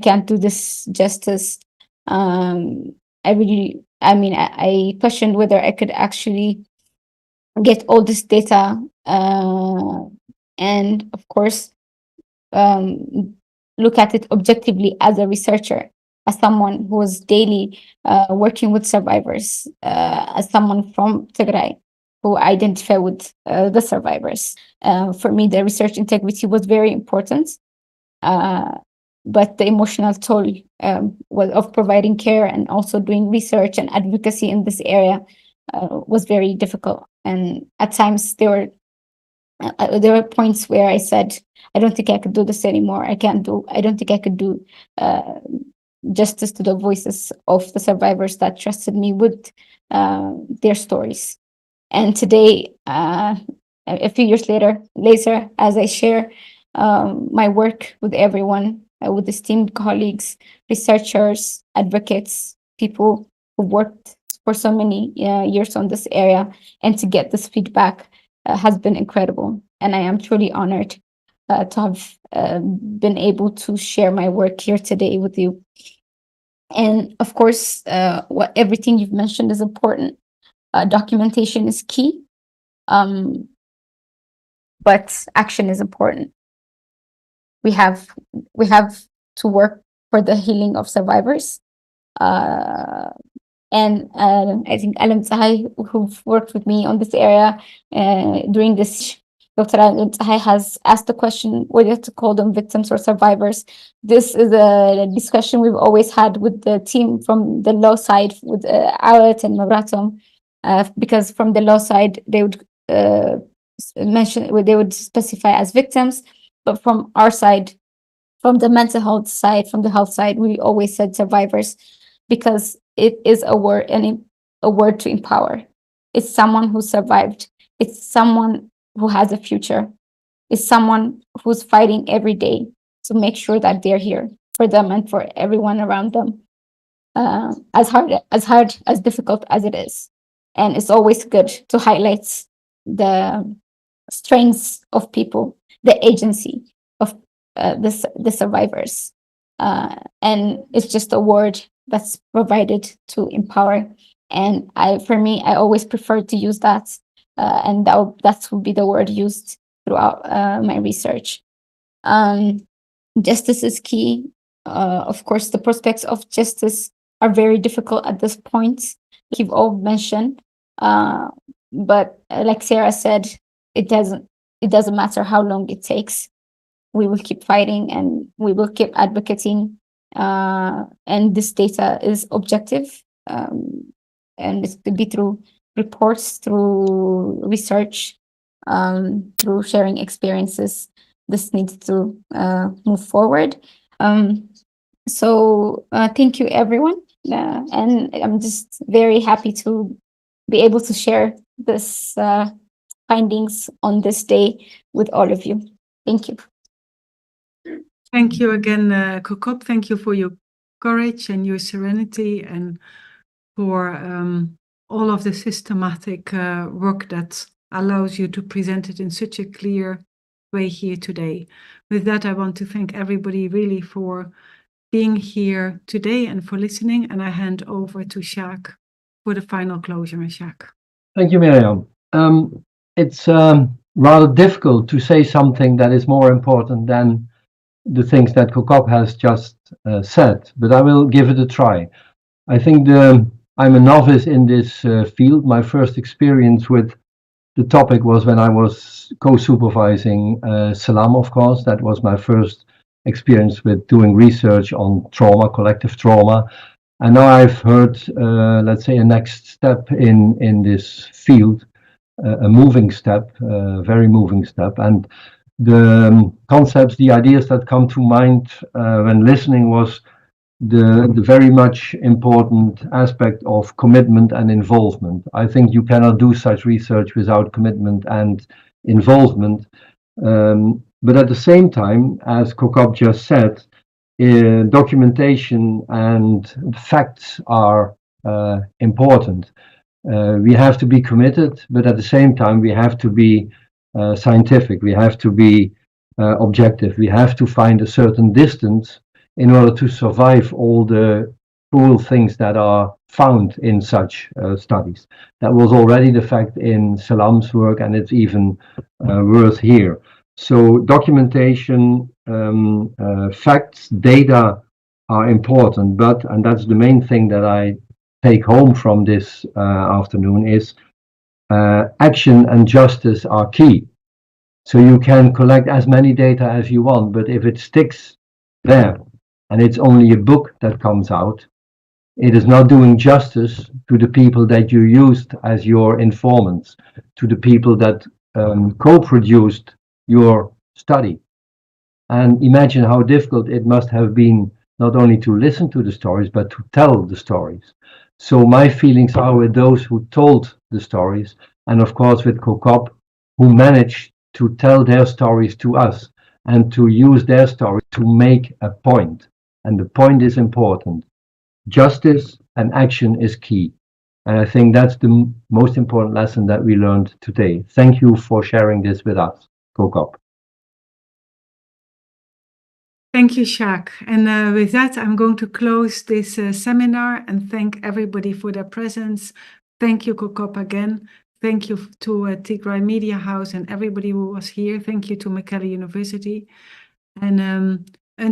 can't do this justice. I questioned whether I could actually get all this data. And of course, look at it objectively as a researcher, as someone who was daily working with survivors, as someone from Tigray who identify with the survivors. For me, the research integrity was very important, but the emotional toll of providing care and also doing research and advocacy in this area was very difficult. And at times there were points where I said, I don't think I could do this anymore. I don't think I could do justice to the voices of the survivors that trusted me with their stories. And today, a few years later, as I share my work with everyone, with esteemed colleagues, researchers, advocates, people who worked for so many years on this area, and to get this feedback has been incredible. And I am truly honored to have been able to share my work here today with you. And of course, everything you've mentioned is important. Documentation is key, but action is important. We have to work for the healing of survivors. And I think Alam Zahai, who've worked with me on this area during this, Dr. Tahai has asked the question whether to call them victims or survivors. This is a discussion we've always had with the team from the law side, with Awet and Maratom, because from the law side, they would they would specify as victims, but from our side, from the mental health side, from the health side, we always said survivors, because it is a word, and a word to empower. It's someone who survived. It's someone who has a future. It's someone who's fighting every day to make sure that they're here for them and for everyone around them. As hard, as difficult as it is. And it's always good to highlight the strengths of people, the agency of the survivors. And it's just a word that's provided to empower. And for me, I always prefer to use that. And that will be the word used throughout my research. Justice is key. Of course, the prospects of justice are very difficult at this point, like you've all mentioned. But like Sarah said, it doesn't matter how long it takes. We will keep fighting and we will keep advocating. And this data is objective, and it could be through reports, through research, through sharing experiences. This needs to move forward. So thank you, everyone. And I'm just very happy to be able to share this findings on this day with all of you. Thank you. Thank you again, Kokop. Thank you for your courage and your serenity, and for all of the systematic work that allows you to present it in such a clear way here today. With that, I want to thank everybody really for being here today and for listening. And I hand over to Shaq for the final closure. Shaq. Thank you, Miriam. It's rather difficult to say something that is more important than the things that Kokop has just said, but I will give it a try. I think I'm a novice in this field. My first experience with the topic was when I was co-supervising Salam, of course. That was my first experience with doing research on trauma, collective trauma. And now I've heard, let's say, a next step in this field, a moving step, a very moving step. And the concepts, the ideas that come to mind when listening was the very much important aspect of commitment and involvement. I think you cannot do such research without commitment and involvement. But at the same time, as Kokop just said, documentation and facts are important. We have to be committed, but at the same time, we have to be scientific. We have to be objective. We have to find a certain distance in order to survive all the cruel things that are found in such studies. That was already the fact in Salam's work, and it's even worse here. So documentation, facts, data are important, but, and that's the main thing that I take home from this afternoon, is action and justice are key. So you can collect as many data as you want, but if it sticks there, and it's only a book that comes out, it is not doing justice to the people that you used as your informants, to the people that co-produced your study. And imagine how difficult it must have been not only to listen to the stories, but to tell the stories. So my feelings are with those who told the stories, and of course with Kokop, who managed to tell their stories to us and to use their story to make a point. And the point is important. Justice and action is key. And I think that's the most important lesson that we learned today. Thank you for sharing this with us, Kokop. Thank you, Shaq. And with that, I'm going to close this seminar and thank everybody for their presence. Thank you, Kokop, again. Thank you to Tigray Media House and everybody who was here. Thank you to Mekelle University. And